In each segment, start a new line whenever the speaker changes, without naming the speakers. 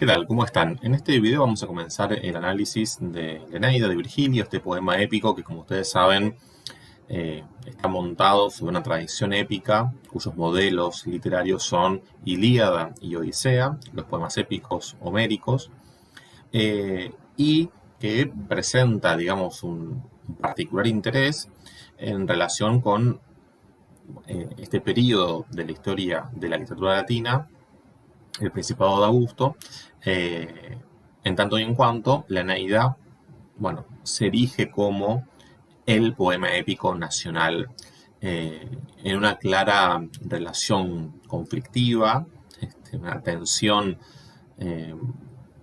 ¿Qué tal? ¿Cómo están? En este video vamos a comenzar el análisis de la Eneida de Virgilio, este poema épico que, como ustedes saben, está montado sobre una tradición épica cuyos modelos literarios son Ilíada y Odisea, los poemas épicos homéricos, y que presenta, digamos, un particular interés en relación con este periodo de la historia de la literatura latina, el Principado de Augusto, en tanto y en cuanto la Eneida, bueno, se erige como el poema épico nacional, en una clara relación conflictiva, una tensión eh,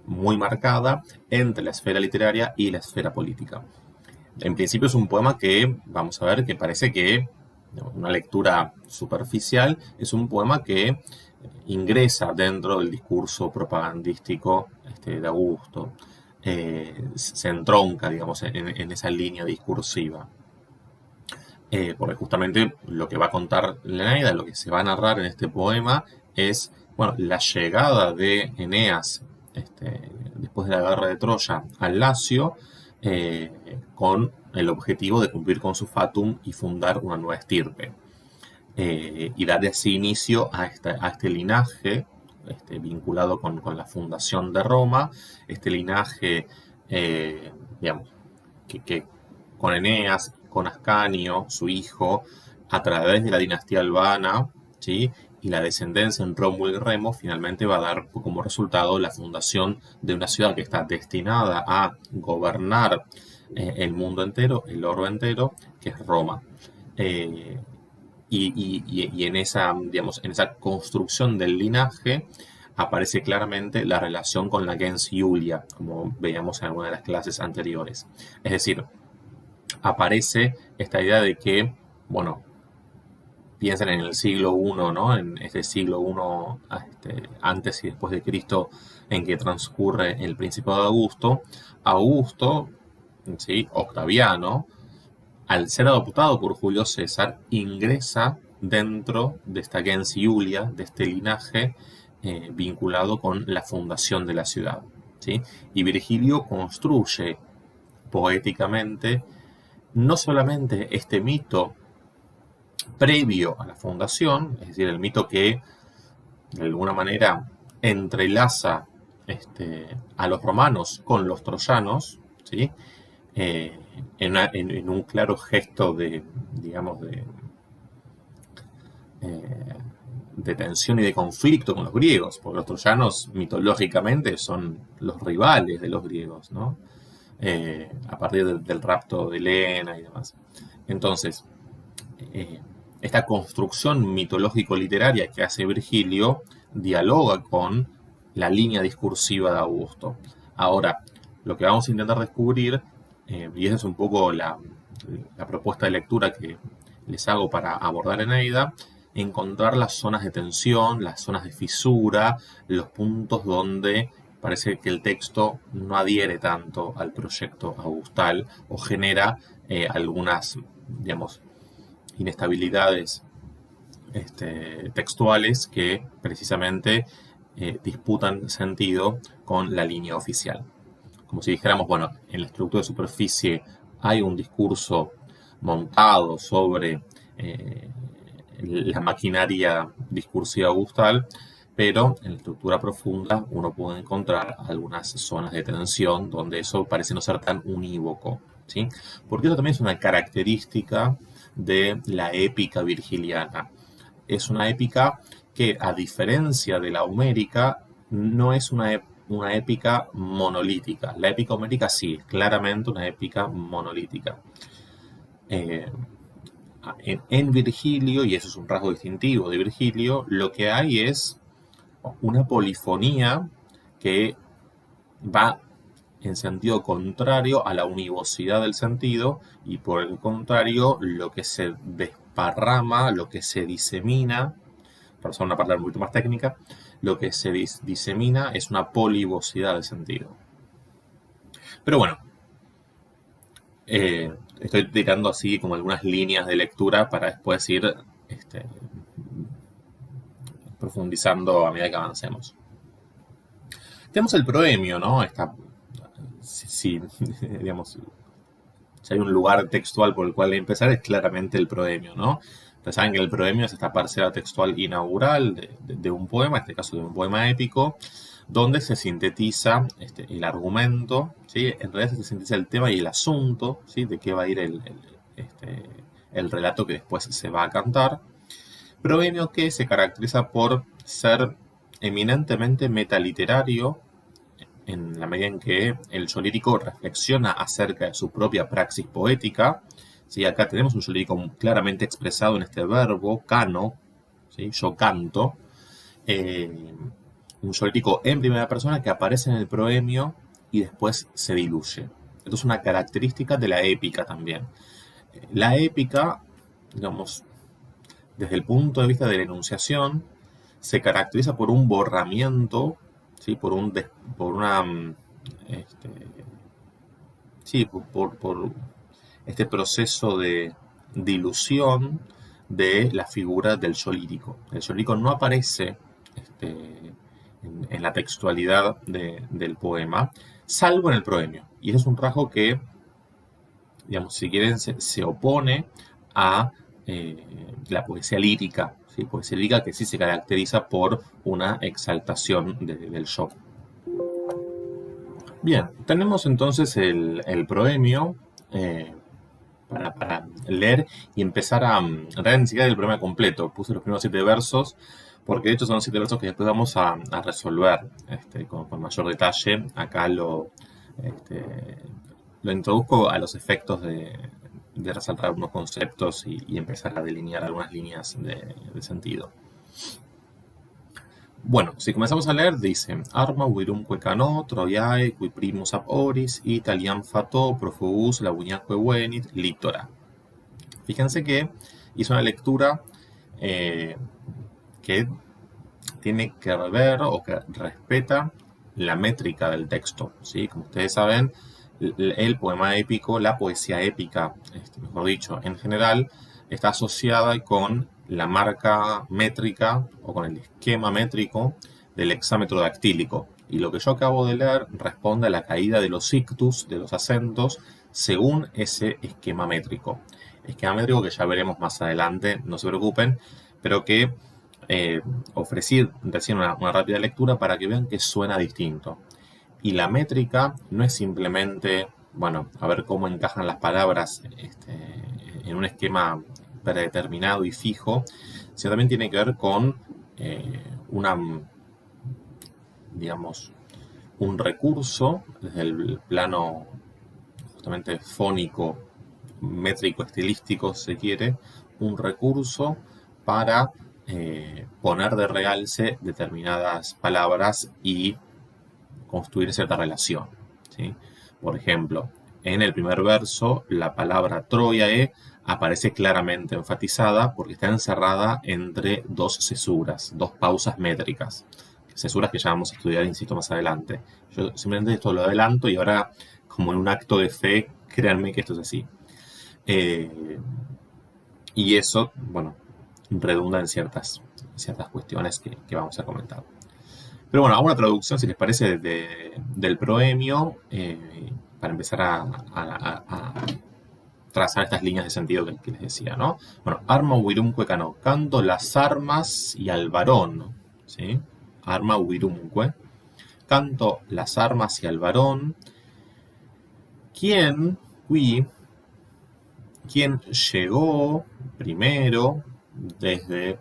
muy marcada entre la esfera literaria y la esfera política. En principio es un poema que, vamos a ver, que parece que, una lectura superficial, es un poema que ingresa dentro del discurso propagandístico de Augusto, se entronca, digamos, en esa línea discursiva. Porque justamente lo que va a contar la Eneida, lo que se va a narrar en este poema es, bueno, la llegada de Eneas después de la guerra de Troya al Lacio, con el objetivo de cumplir con su fatum y fundar una nueva estirpe. Y dar así inicio a este linaje vinculado con la fundación de Roma, este linaje, digamos, que con Eneas, con Ascanio, su hijo, a través de la dinastía albana, ¿sí? Y la descendencia en Rómulo y Remo, finalmente va a dar como resultado la fundación de una ciudad que está destinada a gobernar el mundo entero, el orbe entero, que es Roma. Y en esa, digamos, en esa construcción del linaje aparece claramente la relación con la gens Iulia, como veíamos en alguna de las clases anteriores. Es decir, aparece esta idea de que, bueno, piensen en el siglo I, ¿no? En este siglo I, antes y después de Cristo, en que transcurre el Principado de Augusto. Augusto, ¿sí? Octaviano, al ser adoptado por Julio César, ingresa dentro de esta gens Iulia, de este linaje vinculado con la fundación de la ciudad, ¿sí? Y Virgilio construye poéticamente no solamente este mito previo a la fundación, es decir, el mito que de alguna manera entrelaza a los romanos con los troyanos, ¿sí? En un claro gesto de, digamos, de tensión y de conflicto con los griegos, porque los troyanos mitológicamente son los rivales de los griegos, ¿no? A partir del rapto de Helena y demás. Entonces, esta construcción mitológico-literaria que hace Virgilio dialoga con la línea discursiva de Augusto. Ahora, lo que vamos a intentar descubrir, y esa es un poco la propuesta de lectura que les hago para abordar Eneida, encontrar las zonas de tensión, las zonas de fisura, los puntos donde parece que el texto no adhiere tanto al proyecto augustal o genera algunas, digamos, inestabilidades textuales que precisamente disputan sentido con la línea oficial. Como si dijéramos, bueno, en la estructura de superficie hay un discurso montado sobre la maquinaria discursiva augustal, pero en la estructura profunda uno puede encontrar algunas zonas de tensión donde eso parece no ser tan unívoco, ¿sí? Porque eso también es una característica de la épica virgiliana. Es una épica que, a diferencia de la homérica, no es una épica monolítica. La épica homérica sí, es claramente una épica monolítica. En Virgilio, y eso es un rasgo distintivo de Virgilio, lo que hay es una polifonía que va en sentido contrario a la univocidad del sentido, y por el contrario, lo que se desparrama, lo que se disemina, para usar una palabra un poquito más técnica, lo que se disemina es una polivocidad del sentido. Pero bueno, estoy tirando así como algunas líneas de lectura para después ir profundizando a medida que avancemos. tenemos el proemio, ¿no? Digamos, si hay un lugar textual por el cual empezar, es claramente el proemio, ¿no? Ustedes saben que el proemio es esta parcela textual inaugural de un poema, en este caso de un poema épico, donde se sintetiza el argumento, ¿sí? En realidad se sintetiza el tema y el asunto, ¿sí? De qué va a ir el relato que después se va a cantar. Proemio que se caracteriza por ser eminentemente metaliterario, en la medida en que el yo lírico reflexiona acerca de su propia praxis poética. ¿Sí? Acá tenemos un yo lírico claramente expresado en este verbo, cano, ¿sí? Yo canto. Un yo lírico en primera persona que aparece en el proemio y después se diluye. Esto es una característica de la épica también. La épica, digamos, desde el punto de vista de la enunciación, se caracteriza por un borramiento, ¿sí? por una sí, por este proceso de dilución de la figura del yo lírico. El yo lírico no aparece en la textualidad del poema, salvo en el proemio. Y ese es un rasgo que, digamos, si quieren, se opone a la poesía lírica. ¿Sí? Poesía lírica que sí se caracteriza por una exaltación del yo. Bien, tenemos entonces el proemio para leer y empezar en realidad ni siquiera el poema completo. Puse los primeros 7 versos, porque de hecho son 7 versos que después vamos a resolver con mayor detalle. Acá lo introduzco a los efectos de resaltar algunos conceptos y empezar a delinear algunas líneas de sentido. Bueno, si comenzamos a leer, dice: Arma virumque cano, troiae, qui primus ab oris, italian fato, profugus, labuñaque venit, litora. Fíjense que hizo una lectura que tiene que ver o que respeta la métrica del texto, ¿sí? Como ustedes saben, el poema épico, la poesía épica, mejor dicho, en general, está asociada con la marca métrica o con el esquema métrico del hexámetro dactílico. Y lo que yo acabo de leer responde a la caída de los ictus, de los acentos, según ese esquema métrico. Esquema métrico que ya veremos más adelante, no se preocupen, pero que ofrecí recién una rápida lectura para que vean que suena distinto. Y la métrica no es simplemente, bueno, a ver cómo encajan las palabras en un esquema predeterminado y fijo, sino también tiene que ver con digamos, un recurso desde el plano justamente fónico, métrico, estilístico, si se quiere, un recurso para poner de realce determinadas palabras y construir cierta relación, ¿sí? Por ejemplo, en el primer verso, la palabra troiae aparece claramente enfatizada porque está encerrada entre dos cesuras, dos pausas métricas. Cesuras que ya vamos a estudiar, insisto, más adelante. Yo simplemente esto lo adelanto y ahora, como en un acto de fe, créanme que esto es así. Y eso, bueno, redunda en ciertas cuestiones que vamos a comentar. Pero bueno, hago una traducción, si les parece, del proemio para empezar a trazar estas líneas de sentido que les decía, ¿no? Bueno, arma virumque cano, canto las armas y al varón, ¿sí? Arma virumque, canto las armas y al varón, quien llegó primero desde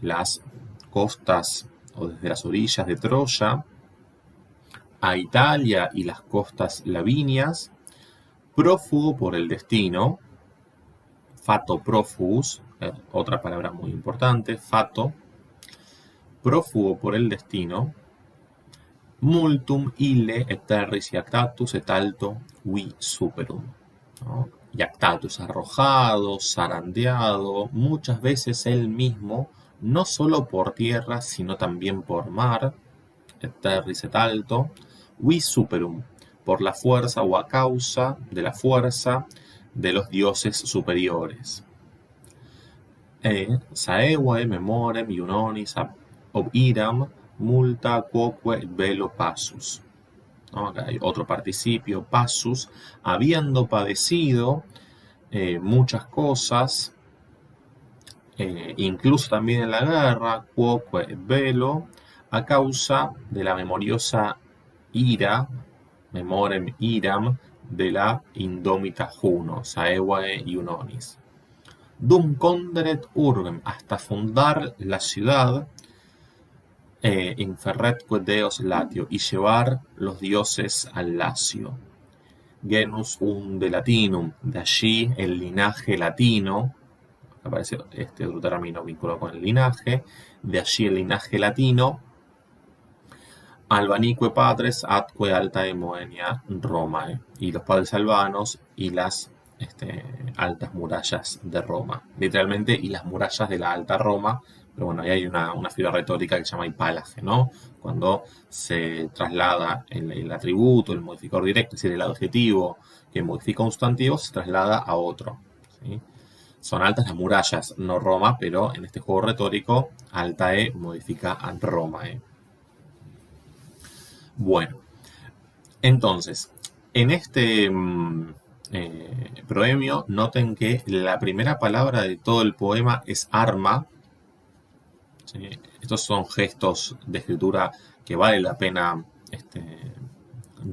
las costas o desde las orillas de Troya a Italia y las costas lavinias, prófugo por el destino, fato profugus, otra palabra muy importante, fato, prófugo por el destino, multum ille et terris iactatus et alto vi superum, ¿no? Iactatus, arrojado, zarandeado, muchas veces él mismo, no solo por tierra, sino también por mar, et terris et alto, vi superum, por la fuerza o a causa de la fuerza de los dioses superiores. Saevae memorem iunonis ob iram multa quoque velo passus. ¿No? Acá hay otro participio, passus, habiendo padecido muchas cosas, incluso también en la guerra, quoque velo, a causa de la memoriosa ira, memorem iram, de la indómita Juno, Saevae Iunonis. Dum conderet urbem, hasta fundar la ciudad, inferretque deos latio, y llevar los dioses al Lacio. Genus de latinum, de allí el linaje latino, aparece este otro término vinculado con el linaje, de allí el linaje latino, albanique patres atque altae Moenia Romae, y los padres albanos y las altas murallas de Roma. Literalmente, y las murallas de la Alta Roma, pero bueno, ahí hay una figura retórica que se llama hipálage, ¿no? Cuando se traslada el atributo, el modificador directo, es decir, el adjetivo que modifica un sustantivo, se traslada a otro, ¿sí? Son altas las murallas, no Roma, pero en este juego retórico, altae modifica a Romae. Bueno, entonces, en este proemio, noten que la primera palabra de todo el poema es arma. ¿Sí? Estos son gestos de escritura que vale la pena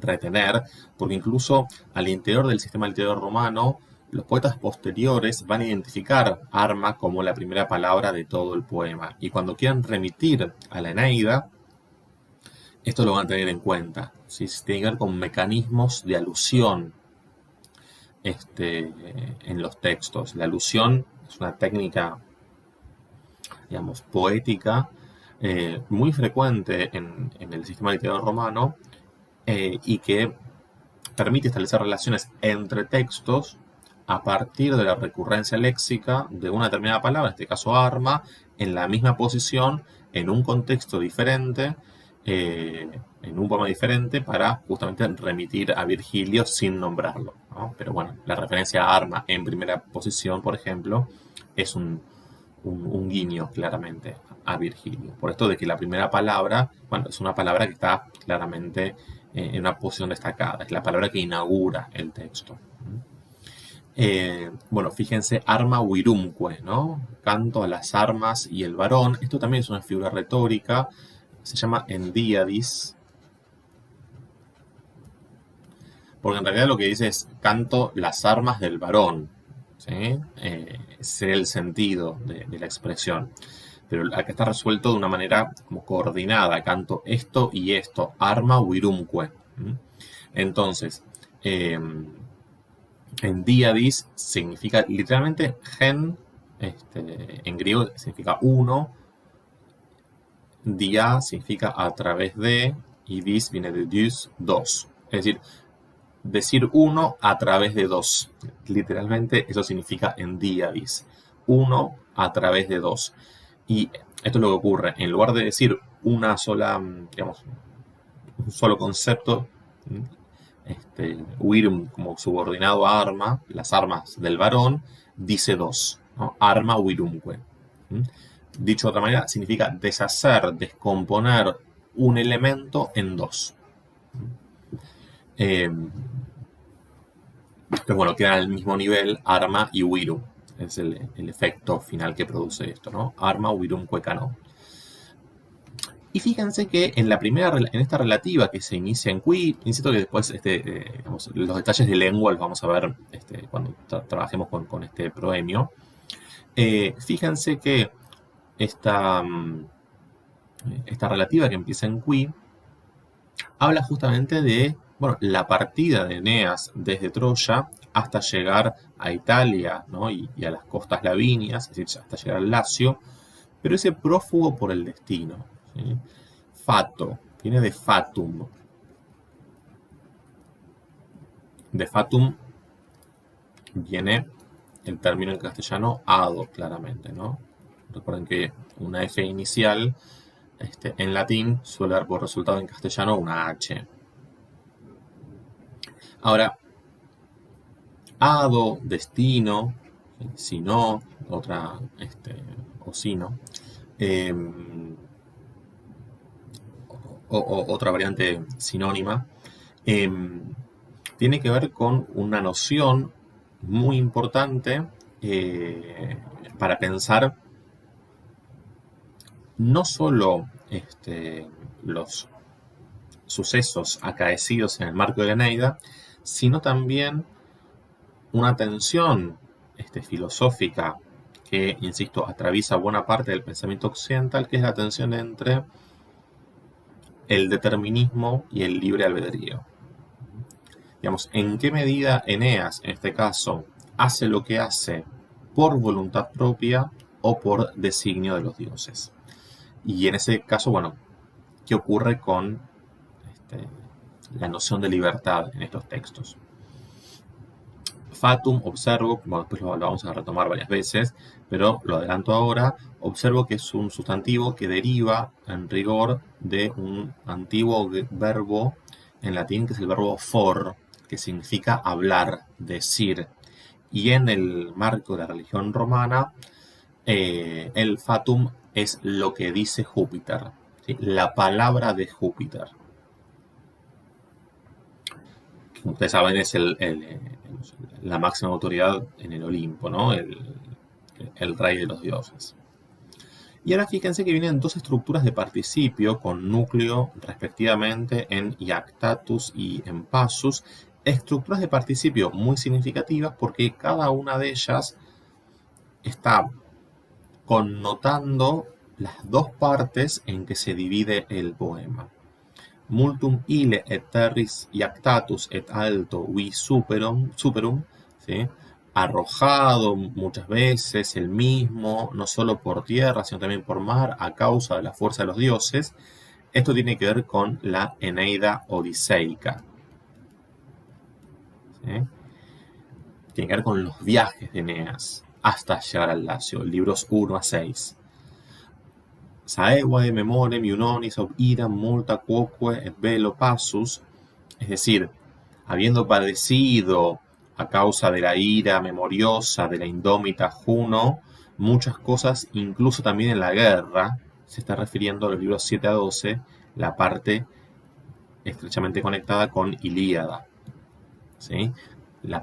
retener, porque incluso al interior del sistema literario romano, los poetas posteriores van a identificar arma como la primera palabra de todo el poema. Y cuando quieran remitir a la Eneida, esto lo van a tener en cuenta. ¿Sí? Tiene que ver con mecanismos de alusión en los textos. La alusión es una técnica, digamos, poética muy frecuente en el sistema literario romano y que permite establecer relaciones entre textos a partir de la recurrencia léxica de una determinada palabra, en este caso arma, en la misma posición, en un contexto diferente, en un poema diferente, para justamente remitir a Virgilio sin nombrarlo, ¿no? Pero bueno, la referencia a arma en primera posición, por ejemplo, es un guiño claramente a Virgilio. Por esto de que la primera palabra, bueno, es una palabra que está claramente en una posición destacada, es la palabra que inaugura el texto. Bueno, fíjense, arma virumque, ¿no? Canto a las armas y el varón. Esto también es una figura retórica, se llama endiadis, porque en realidad lo que dice es canto las armas del varón, ¿sí? Ese es el sentido de la expresión. Pero acá está resuelto de una manera como coordinada, canto esto y esto, arma virumque. Entonces, endiadis significa literalmente gen, en griego significa uno, dia significa a través de, y dis viene de dus, dos. Es decir uno a través de dos. Literalmente eso significa endiadis. Uno a través de dos. Y esto es lo que ocurre. En lugar de decir una sola, digamos, un solo concepto, virum como subordinado a arma, las armas del varón, dice dos, ¿no? Arma virumque. Dicho de otra manera, significa deshacer, descomponer un elemento en dos. Entonces, bueno, quedan al mismo nivel arma y virum. Es el efecto final que produce esto, ¿no? Arma virumque cano. Y fíjense que en esta relativa que se inicia en qui, insisto que después digamos, los detalles de lengua los vamos a ver cuando trabajemos con este proemio. Fíjense que esta relativa que empieza en qui habla justamente de la partida de Eneas desde Troya hasta llegar a Italia, ¿no? y a las costas lavinias, es decir, hasta llegar al Lacio, pero ese prófugo por el destino. ¿Sí? Fato, viene de fatum. De fatum viene el término en castellano ado, claramente, ¿no? Recuerden que una F inicial en latín suele dar por resultado en castellano una H. Ahora, ado, destino, si no, otra, o si no, otra variante sinónima, tiene que ver con una noción muy importante para pensar no solo los sucesos acaecidos en el marco de la Eneida, sino también una tensión filosófica que, insisto, atraviesa buena parte del pensamiento occidental, que es la tensión entre el determinismo y el libre albedrío. Digamos, ¿en qué medida Eneas, en este caso, hace lo que hace por voluntad propia o por designio de los dioses? Y en ese caso, bueno, ¿qué ocurre con la noción de libertad en estos textos? Fatum, observo, bueno, después lo vamos a retomar varias veces, pero lo adelanto ahora, observo que es un sustantivo que deriva en rigor de un antiguo verbo en latín que es el verbo for, que significa hablar, decir. Y en el marco de la religión romana, el fatum es lo que dice Júpiter, ¿sí? La palabra de Júpiter. Como ustedes saben, es la máxima autoridad en el Olimpo, ¿no? El rey de los dioses. Y ahora fíjense que vienen dos estructuras de participio con núcleo respectivamente en iactatus y en passus. Estructuras de participio muy significativas porque cada una de ellas está connotando las dos partes en que se divide el poema. Multum ille et terris iactatus et alto vi superum, ¿sí? Arrojado muchas veces el mismo, no solo por tierra, sino también por mar, a causa de la fuerza de los dioses. Esto tiene que ver con la Eneida odiseica, ¿sí? Tiene que ver con los viajes de Eneas hasta llegar al Lacio, libros 1 a 6. Saevae memorem iunonis ob ira multa quoque et velo passus, es decir, habiendo padecido a causa de la ira memoriosa de la indómita Juno, muchas cosas, incluso también en la guerra, se está refiriendo a los libros 7 a 12, la parte estrechamente conectada con Ilíada, ¿sí? La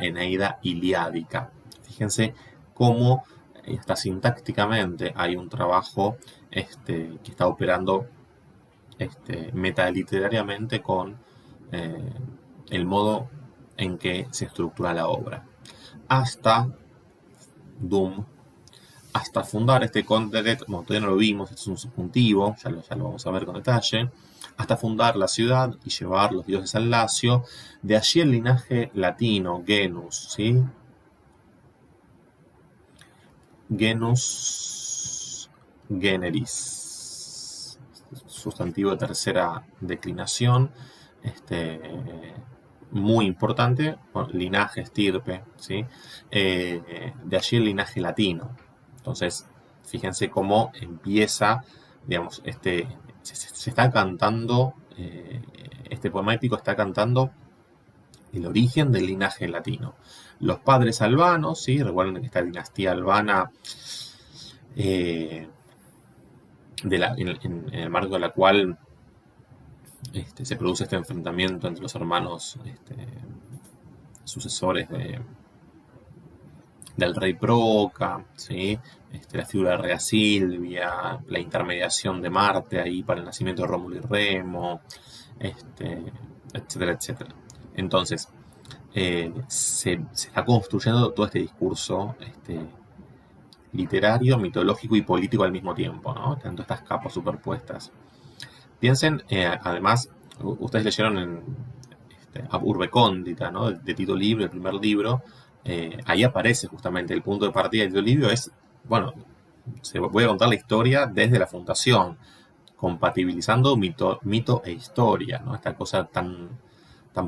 Eneida iliádica. Fíjense cómo hasta sintácticamente hay un trabajo que está operando metaliterariamente con el modo en que se estructura la obra. Hasta fundar este Conderet, como todavía no lo vimos, es un subjuntivo, ya lo vamos a ver con detalle, hasta fundar la ciudad y llevar los dioses al Lacio, de allí el linaje latino, genus, ¿sí? Genus generis, sustantivo de tercera declinación, muy importante, linaje, estirpe, ¿sí? De allí el linaje latino. Entonces, fíjense cómo empieza, digamos, se está cantando, este poema épico está cantando el origen del linaje latino. Los padres albanos, ¿sí? Recuerden que esta dinastía albana, en el marco de la cual se produce este enfrentamiento entre los hermanos sucesores del rey Proca, ¿sí? La figura de Rea Silvia, la intermediación de Marte ahí para el nacimiento de Rómulo y Remo, etcétera, etcétera. Entonces, se está construyendo todo este discurso literario, mitológico y político al mismo tiempo, ¿no? Tanto estas capas superpuestas. Piensen, además, ustedes leyeron en Ab Urbe Condita, ¿no? De Tito Livio, el primer libro. Ahí aparece justamente el punto de partida de Tito Livio es, bueno, se puede contar la historia desde la fundación, compatibilizando mito e historia, ¿no? Esta cosa tan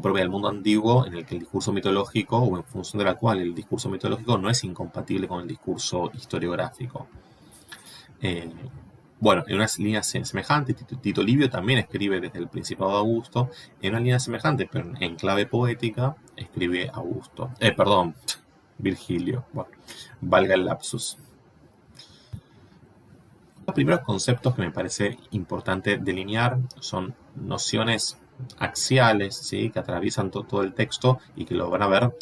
propia del mundo antiguo en el que el discurso mitológico, o en función de la cual el discurso mitológico no es incompatible con el discurso historiográfico. Bueno, en unas líneas semejantes, Tito Livio también escribe desde el Principado de Augusto, en una línea semejante, pero en clave poética, escribe Virgilio. Bueno, valga el lapsus. Los primeros conceptos que me parece importante delinear son nociones axiales, ¿sí? Que atraviesan todo el texto y que lo van a ver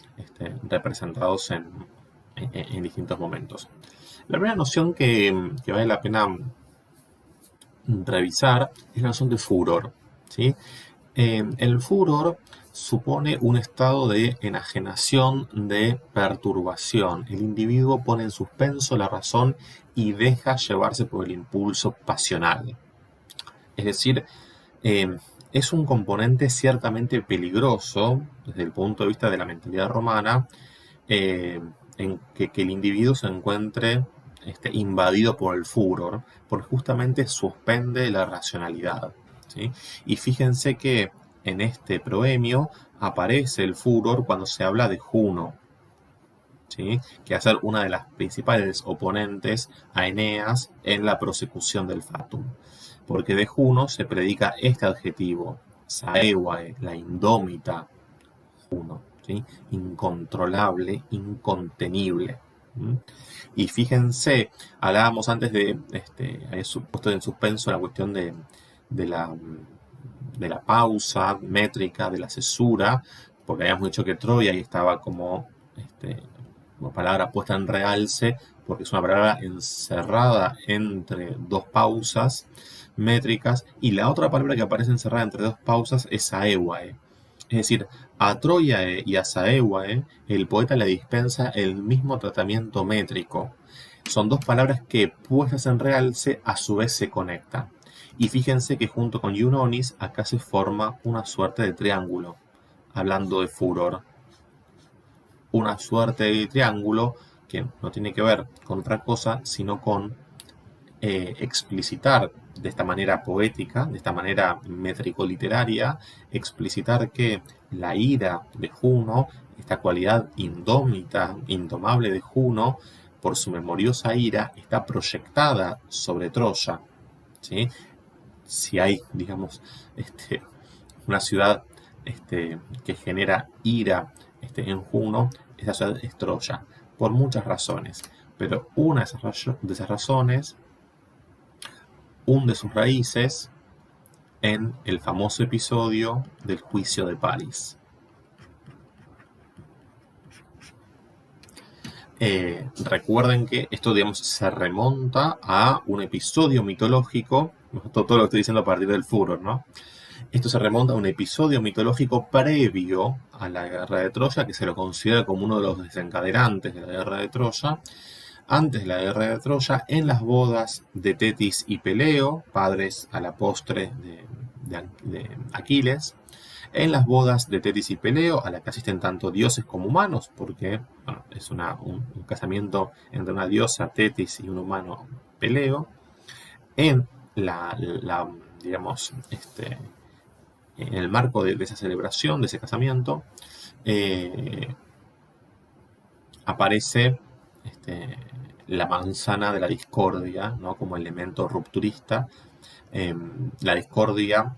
representados en distintos momentos. La primera noción que vale la pena revisar es la noción de furor, ¿sí? El furor supone un estado de enajenación, de perturbación. El individuo pone en suspenso la razón y deja llevarse por el impulso pasional. Es decir, es un componente ciertamente peligroso desde el punto de vista de la mentalidad romana, en que el individuo se encuentre invadido por el furor, porque justamente suspende la racionalidad, ¿sí? Y fíjense que en este proemio aparece el furor cuando se habla de Juno, ¿sí? Que va a ser una de las principales oponentes a Eneas en la prosecución del Fatum. Porque de Juno se predica este adjetivo, Saewae, la indómita Juno, ¿sí? Incontrolable, incontenible. Y fíjense, hablábamos antes de, había puesto en suspenso la cuestión de la pausa métrica, de la cesura, porque habíamos dicho que Troya ahí estaba como palabra puesta en realce, porque es una palabra encerrada entre dos pausas métricas, y la otra palabra que aparece encerrada entre dos pausas es aewae. Es decir, a Troya y a Saewae, el poeta le dispensa el mismo tratamiento métrico. Son dos palabras que, puestas en realce, a su vez se conectan. Y fíjense que junto con Eunonis, acá se forma una suerte de triángulo, hablando de furor. Una suerte de triángulo que no tiene que ver con otra cosa, sino con explicitar de esta manera poética, de esta manera métrico-literaria, explicitar que la ira de Juno, esta cualidad indómita, indomable de Juno, por su memoriosa ira, está proyectada sobre Troya, ¿sí? Si hay, digamos, una ciudad que genera ira en Juno, esa ciudad es Troya, por muchas razones. Pero una de esas razones hunde sus raíces en el famoso episodio del juicio de París. Recuerden que esto, digamos, se remonta a un episodio mitológico, todo lo que estoy diciendo a partir del furor, ¿no? Esto se remonta a un episodio mitológico previo a la guerra de Troya, que se lo considera como uno de los desencadenantes de la guerra de Troya. Antes de la guerra de Troya, en las bodas de Tetis y Peleo, padres a la postre de Aquiles, en las bodas de Tetis y Peleo, a la que asisten tanto dioses como humanos, porque bueno, es un casamiento entre una diosa Tetis y un humano Peleo, en digamos, en el marco de esa celebración, de ese casamiento, aparece la manzana de la discordia, ¿no? Como elemento rupturista. La discordia,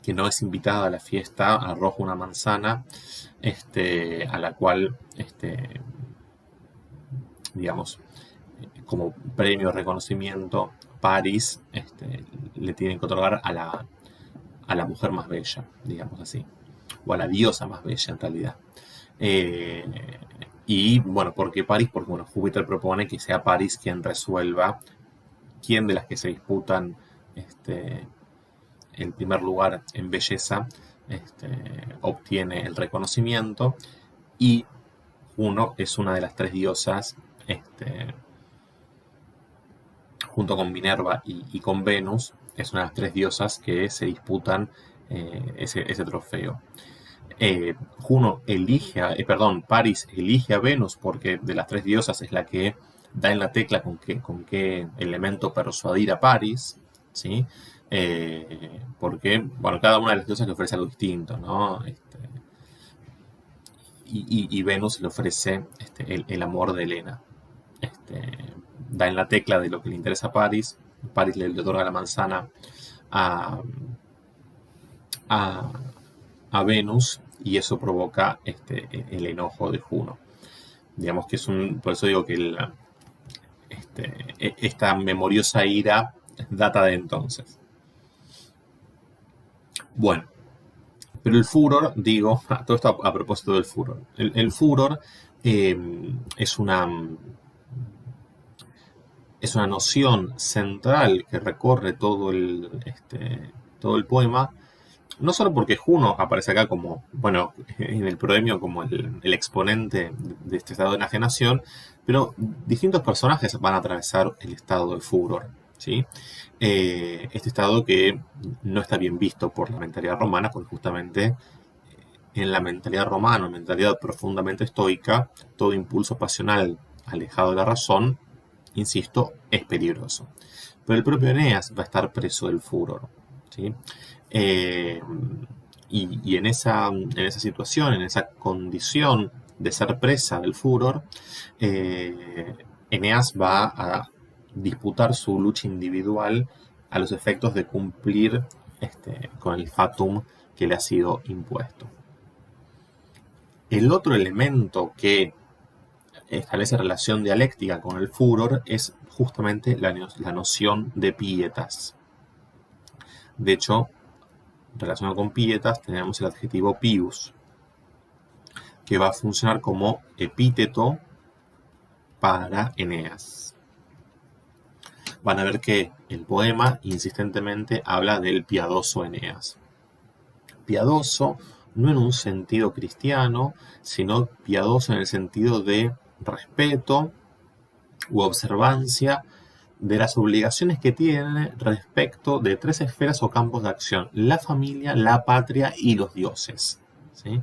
que no es invitada a la fiesta, arroja una manzana a la cual, digamos, como premio reconocimiento, París le tienen que otorgar a la mujer más bella, digamos así, o a la diosa más bella en realidad. Y bueno, ¿por qué París? Porque bueno, Júpiter propone que sea París quien resuelva quién de las que se disputan el primer lugar en belleza obtiene el reconocimiento, y Juno es una de las tres diosas, junto con Minerva y con Venus, es una de las tres diosas que se disputan ese trofeo. París elige a Venus porque de las tres diosas es la que da en la tecla con qué elemento persuadir a París, ¿sí? Porque, bueno, cada una de las diosas le ofrece algo distinto, ¿no? Y Venus le ofrece el amor de Helena. Da en la tecla de lo que le interesa a París. París le otorga la manzana a Venus, y eso provoca el enojo de Juno. Digamos que por eso digo que esta memoriosa ira data de entonces. Bueno, pero el furor, digo, todo esto a propósito del furor. El furor es una noción central que recorre todo el poema, no solo porque Juno aparece acá como, bueno, en el proemio como el exponente de este estado de enajenación, pero distintos personajes van a atravesar el estado de furor, ¿sí? Este estado que no está bien visto por la mentalidad romana, porque justamente en la mentalidad romana, mentalidad profundamente estoica, todo impulso pasional alejado de la razón, insisto, es peligroso. Pero el propio Eneas va a estar preso del furor, ¿sí? Y en esa situación, en esa condición de ser presa del furor, Eneas va a disputar su lucha individual a los efectos de cumplir con el fatum que le ha sido impuesto. El otro elemento que establece relación dialéctica con el furor es justamente la noción de pietas. De hecho, relacionado con pietas tenemos el adjetivo pius, que va a funcionar como epíteto para Eneas. Van a ver que el poema insistentemente habla del piadoso Eneas. Piadoso no en un sentido cristiano, sino piadoso en el sentido de respeto u observancia de las obligaciones que tiene respecto de tres esferas o campos de acción: la familia, la patria y los dioses, ¿sí?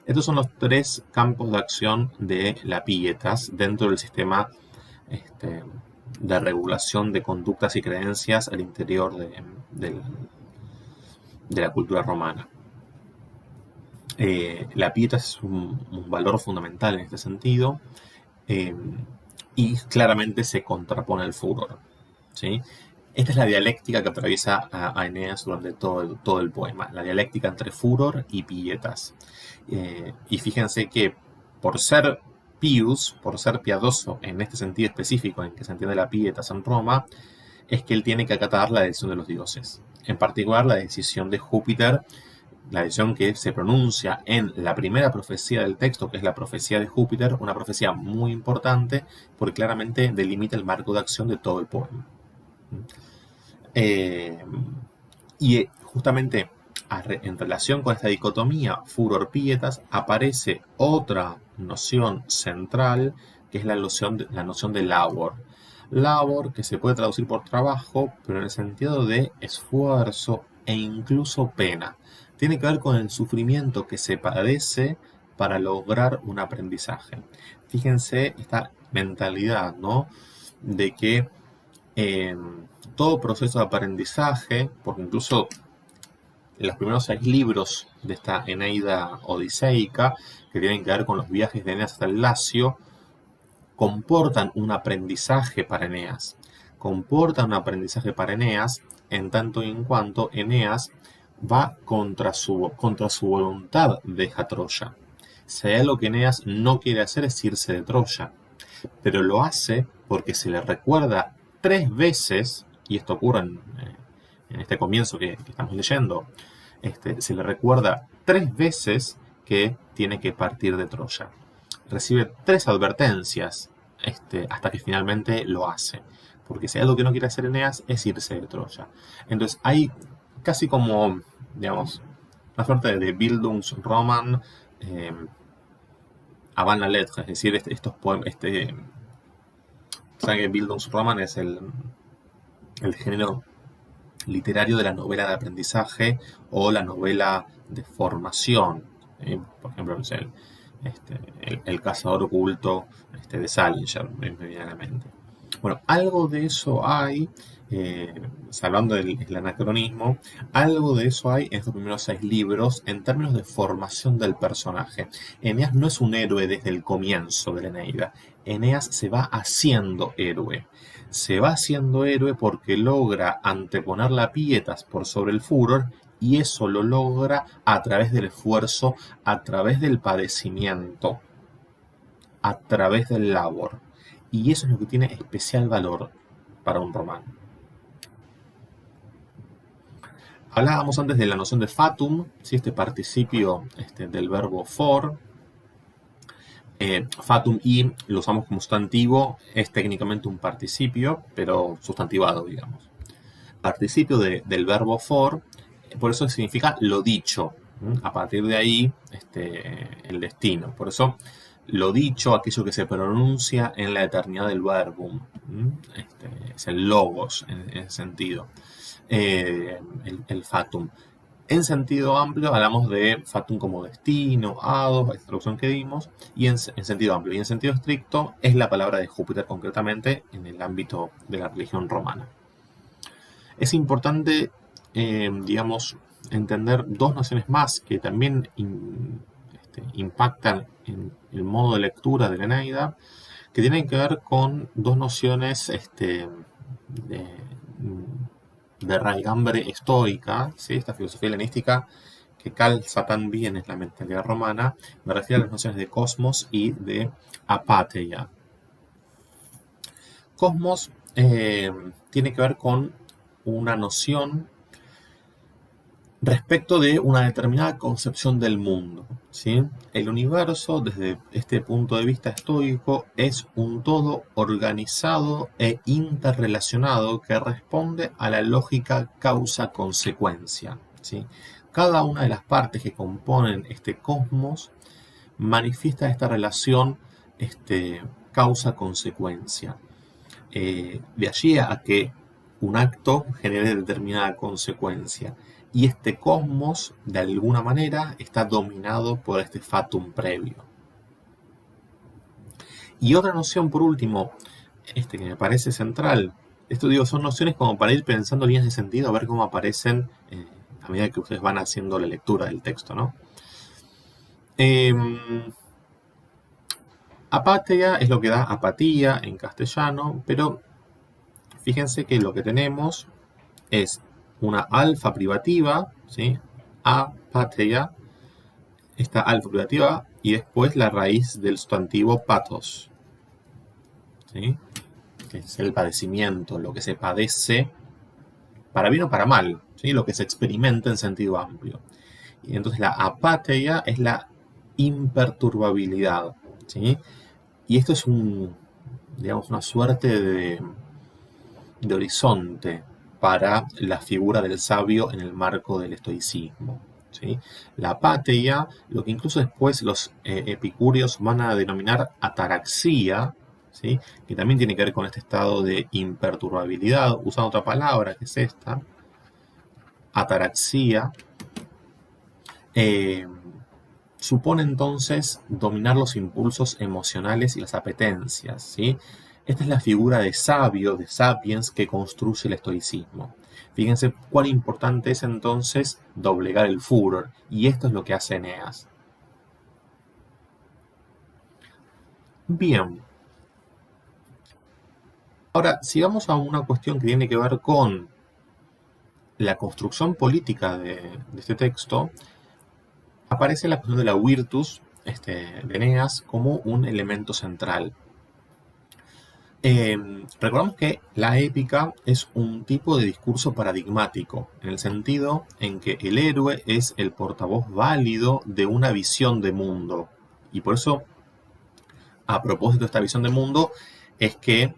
Estos son los tres campos de acción de la pietas dentro del sistema de regulación de conductas y creencias al interior de la cultura romana. La pietas es un valor fundamental en este sentido, y claramente se contrapone al furor, ¿sí? Esta es la dialéctica que atraviesa a Eneas durante todo el poema, la dialéctica entre furor y pietas. Y fíjense que por ser pius, por ser piadoso en este sentido específico en que se entiende la pietas en Roma, es que él tiene que acatar la decisión de los dioses, en particular la decisión de Júpiter, la decisión que se pronuncia en la primera profecía del texto, que es la profecía de Júpiter, una profecía muy importante porque claramente delimita el marco de acción de todo el poema. Y justamente en relación con esta dicotomía furor-pietas aparece otra noción central, que es la noción de labor. Labor, que se puede traducir por trabajo, pero en el sentido de esfuerzo e incluso pena. Tiene que ver con el sufrimiento que se padece para lograr un aprendizaje. Fíjense esta mentalidad, ¿no? De que todo proceso de aprendizaje, porque incluso los primeros 6 libros de esta Eneida odiseica, que tienen que ver con los viajes de Eneas hasta el Lacio, comportan un aprendizaje para Eneas. Comportan un aprendizaje para Eneas en tanto y en cuanto Eneas va contra su voluntad, deja Troya. Si hay algo que Eneas no quiere hacer es irse de Troya, pero lo hace porque se le recuerda 3 veces, y esto ocurre en este comienzo que estamos leyendo, se le recuerda 3 veces que tiene que partir de Troya. Recibe 3 advertencias hasta que finalmente lo hace. Porque si hay algo que no quiere hacer Eneas es irse de Troya. Entonces hay casi como, digamos, una suerte de Bildungsroman avant la lettre. Es decir, estos poemas, saben que Bildungsroman es el género literario de la novela de aprendizaje o la novela de formación. Por ejemplo, no sé, el cazador oculto de Salinger, me viene a la mente. Bueno, algo de eso hay, salvando el anacronismo, algo de eso hay en estos primeros 6 libros en términos de formación del personaje. Eneas no es un héroe desde el comienzo de la Eneida. Eneas se va haciendo héroe. Se va haciendo héroe porque logra anteponer la pietas por sobre el furor, y eso lo logra a través del esfuerzo, a través del padecimiento, a través del labor. Y eso es lo que tiene especial valor para un romano. Hablábamos antes de la noción de fatum, ¿sí? Este participio del verbo for. Fatum y lo usamos como sustantivo, es técnicamente un participio, pero sustantivado, digamos. Participio del verbo for, por eso significa lo dicho. A partir de ahí, el destino. Por eso, lo dicho, aquello que se pronuncia en la eternidad del verbum. Es el logos en ese sentido. El fatum. En sentido amplio hablamos de fatum como destino, hados, esta traducción que dimos, y en sentido amplio. Y en sentido estricto es la palabra de Júpiter concretamente en el ámbito de la religión romana. Es importante, digamos, entender dos nociones más que también impactan en el modo de lectura de la Eneida, que tienen que ver con dos nociones de raigambre estoica, ¿sí? Esta filosofía helenística que calza tan bien en la mentalidad romana. Me refiero a las nociones de cosmos y de apatheia. Cosmos tiene que ver con una noción respecto de una determinada concepción del mundo, ¿sí? El universo, desde este punto de vista estoico, es un todo organizado e interrelacionado que responde a la lógica causa-consecuencia, ¿sí? Cada una de las partes que componen este cosmos manifiesta esta relación causa-consecuencia. De allí a que un acto genere determinada consecuencia. Y este cosmos, de alguna manera, está dominado por este fatum previo. Y otra noción, por último, que me parece central. Esto digo, son nociones como para ir pensando líneas de sentido, a ver cómo aparecen a medida que ustedes van haciendo la lectura del texto, ¿no? Apatia es lo que da apatía en castellano, pero fíjense que lo que tenemos es una alfa privativa, ¿sí? Apatheia, esta alfa privativa, y después la raíz del sustantivo pathos, ¿sí? Que es el padecimiento, lo que se padece, para bien o para mal, ¿sí? Lo que se experimenta en sentido amplio. Y entonces la apatheia es la imperturbabilidad, ¿sí? Y esto es digamos, una suerte de horizonte para la figura del sabio en el marco del estoicismo, ¿sí? La apatheia, lo que incluso después los epicúreos van a denominar ataraxia, ¿sí? Que también tiene que ver con este estado de imperturbabilidad, usando otra palabra que es esta, ataraxia, supone entonces dominar los impulsos emocionales y las apetencias, ¿sí? Esta es la figura de sabio, de sapiens, que construye el estoicismo. Fíjense cuán importante es entonces doblegar el furor, y esto es lo que hace Eneas. Bien. Ahora, si vamos a una cuestión que tiene que ver con la construcción política de este texto, aparece la cuestión de la virtus de Eneas como un elemento central. Recordamos que la épica es un tipo de discurso paradigmático, en el sentido en que el héroe es el portavoz válido de una visión de mundo. Y por eso, a propósito de esta visión de mundo, es que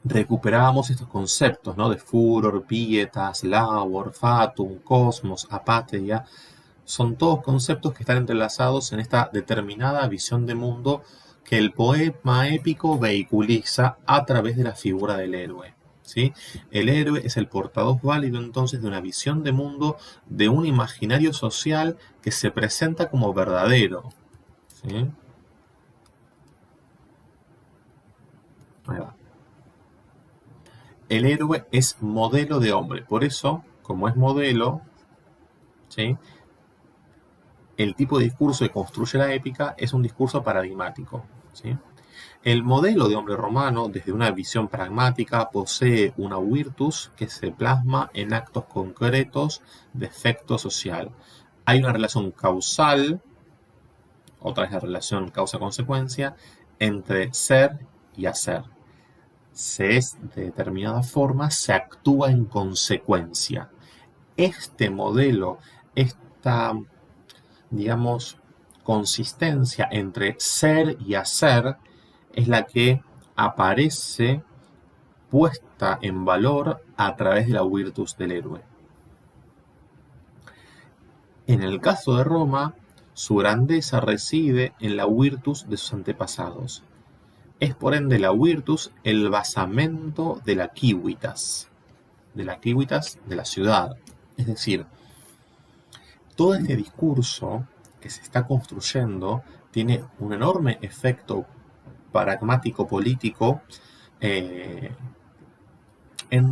recuperábamos estos conceptos, ¿no? De furor, pietas, labor, fatum, cosmos, apatheia. Son todos conceptos que están entrelazados en esta determinada visión de mundo que el poema épico vehiculiza a través de la figura del héroe, ¿sí? El héroe es el portavoz válido entonces de una visión de mundo, de un imaginario social que se presenta como verdadero, ¿sí? Ahí va. El héroe es modelo de hombre, por eso, como es modelo, ¿sí? El tipo de discurso que construye la épica es un discurso paradigmático, ¿sí? El modelo de hombre romano, desde una visión pragmática, posee una virtus que se plasma en actos concretos de efecto social. Hay una relación causal, otra vez la relación causa-consecuencia, entre ser y hacer. Se es de determinada forma, se actúa en consecuencia. Este modelo, esta, digamos, consistencia entre ser y hacer es la que aparece puesta en valor a través de la virtus del héroe. En el caso de Roma, su grandeza reside en la virtus de sus antepasados. Es por ende la virtus el basamento de la civitas, de la ciudad. Es decir, todo este discurso que se está construyendo tiene un enorme efecto pragmático político en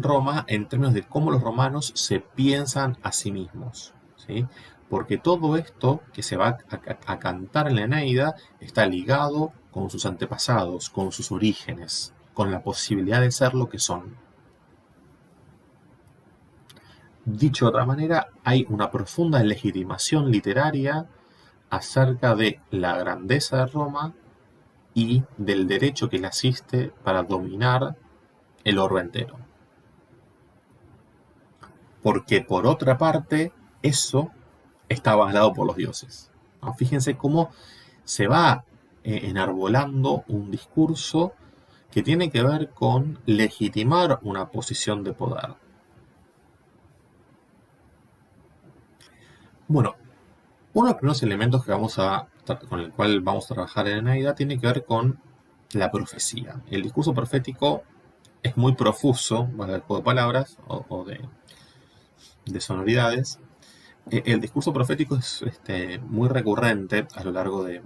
Roma en términos de cómo los romanos se piensan a sí mismos, ¿sí? Porque todo esto que se va a cantar en la Eneida está ligado con sus antepasados, con sus orígenes, con la posibilidad de ser lo que son. Dicho de otra manera, hay una profunda legitimación literaria acerca de la grandeza de Roma y del derecho que le asiste para dominar el orbe entero. Porque por otra parte, eso está avalado por los dioses, ¿no? Fíjense cómo se va enarbolando un discurso que tiene que ver con legitimar una posición de poder. Bueno, uno de los primeros elementos con el cual vamos a trabajar en Eneida tiene que ver con la profecía. El discurso profético es muy profuso, valga el juego de palabras o de sonoridades. El discurso profético es muy recurrente a lo largo de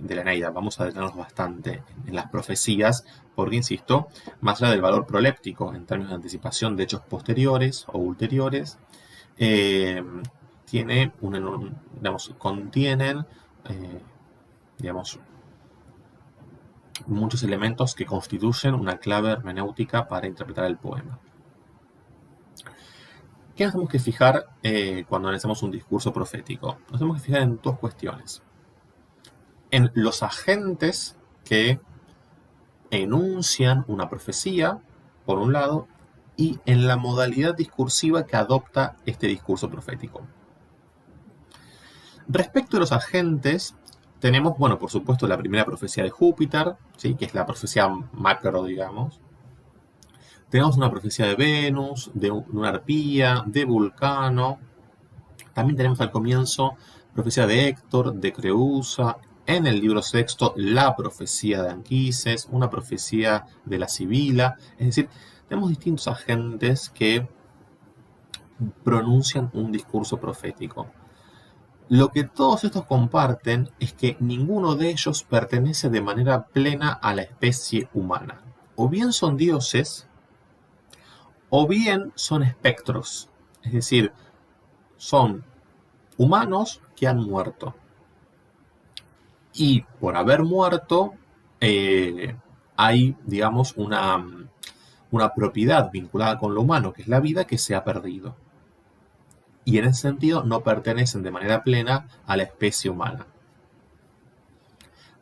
la Eneida. Vamos a detenernos bastante en las profecías, porque, insisto, más allá del valor proléptico en términos de anticipación de hechos posteriores o ulteriores, contienen muchos elementos que constituyen una clave hermenéutica para interpretar el poema. ¿Qué nos tenemos que fijar cuando analizamos un discurso profético? Nos tenemos que fijar en dos cuestiones. En los agentes que enuncian una profecía, por un lado, y en la modalidad discursiva que adopta este discurso profético. Respecto a los agentes, tenemos, por supuesto, la primera profecía de Júpiter, ¿sí? Que es la profecía macro, digamos. Tenemos una profecía de Venus, de una arpía, de Vulcano. También tenemos al comienzo profecía de Héctor, de Creusa. En el libro sexto, la profecía de Anquises, una profecía de la Sibila. Es decir, tenemos distintos agentes que pronuncian un discurso profético. Lo que todos estos comparten es que ninguno de ellos pertenece de manera plena a la especie humana. O bien son dioses, o bien son espectros, es decir, son humanos que han muerto. Y por haber muerto, hay, digamos, una propiedad vinculada con lo humano, que es la vida, que se ha perdido. Y en ese sentido no pertenecen de manera plena a la especie humana.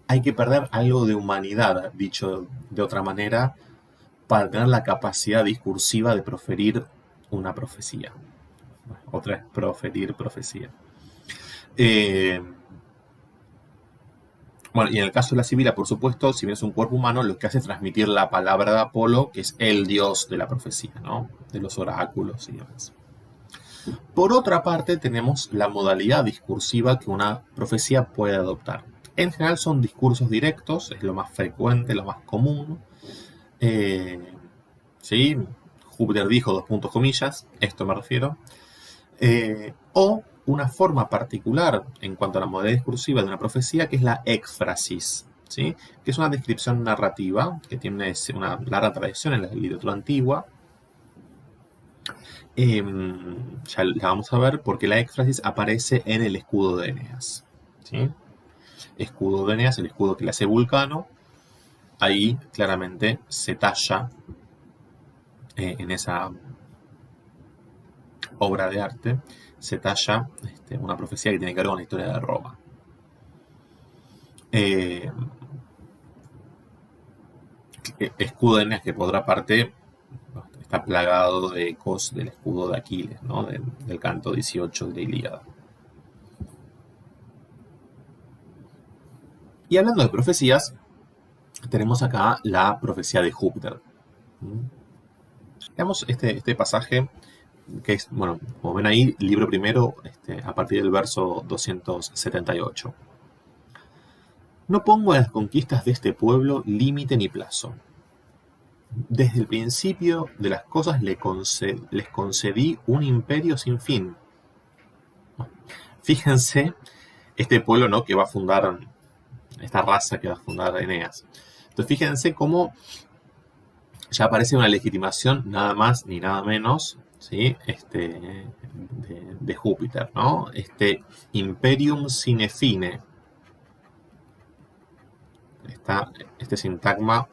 Hay que perder algo de humanidad, dicho de otra manera, para tener la capacidad discursiva de proferir una profecía. Otra es proferir profecía. Y en el caso de la Sibila, por supuesto, si bien es un cuerpo humano, lo que hace es transmitir la palabra de Apolo, que es el dios de la profecía, ¿no? De los oráculos y demás. Por otra parte, tenemos la modalidad discursiva que una profecía puede adoptar. En general son discursos directos, es lo más frecuente, lo más común. ¿Sí? Júpiter dijo, dos puntos comillas, esto me refiero. O una forma particular en cuanto a la modalidad discursiva de una profecía, que es la éxfrasis, ¿sí? Que es una descripción narrativa que tiene una larga tradición en la literatura antigua. Ya la vamos a ver porque la éxfrasis aparece en el escudo de Eneas, ¿sí? Escudo de Eneas, el escudo que le hace Vulcano. Ahí claramente se talla en esa obra de arte, se talla una profecía que tiene que ver con la historia de Roma. escudo de Eneas que por otra parte está plagado de ecos del escudo de Aquiles, ¿no? Del canto 18 de la Ilíada. Y hablando de profecías, tenemos acá la profecía de Júpiter. Veamos este pasaje que es, bueno, como ven ahí, libro primero, a partir del verso 278. No pongo a las conquistas de este pueblo límite ni plazo. Desde el principio de las cosas les concedí un imperio sin fin. Fíjense, este pueblo, ¿no?, que va a fundar, esta raza que va a fundar Eneas. Entonces fíjense cómo ya aparece una legitimación nada más ni nada menos, ¿sí?, de Júpiter, ¿no? Imperium sine fine. Este sintagma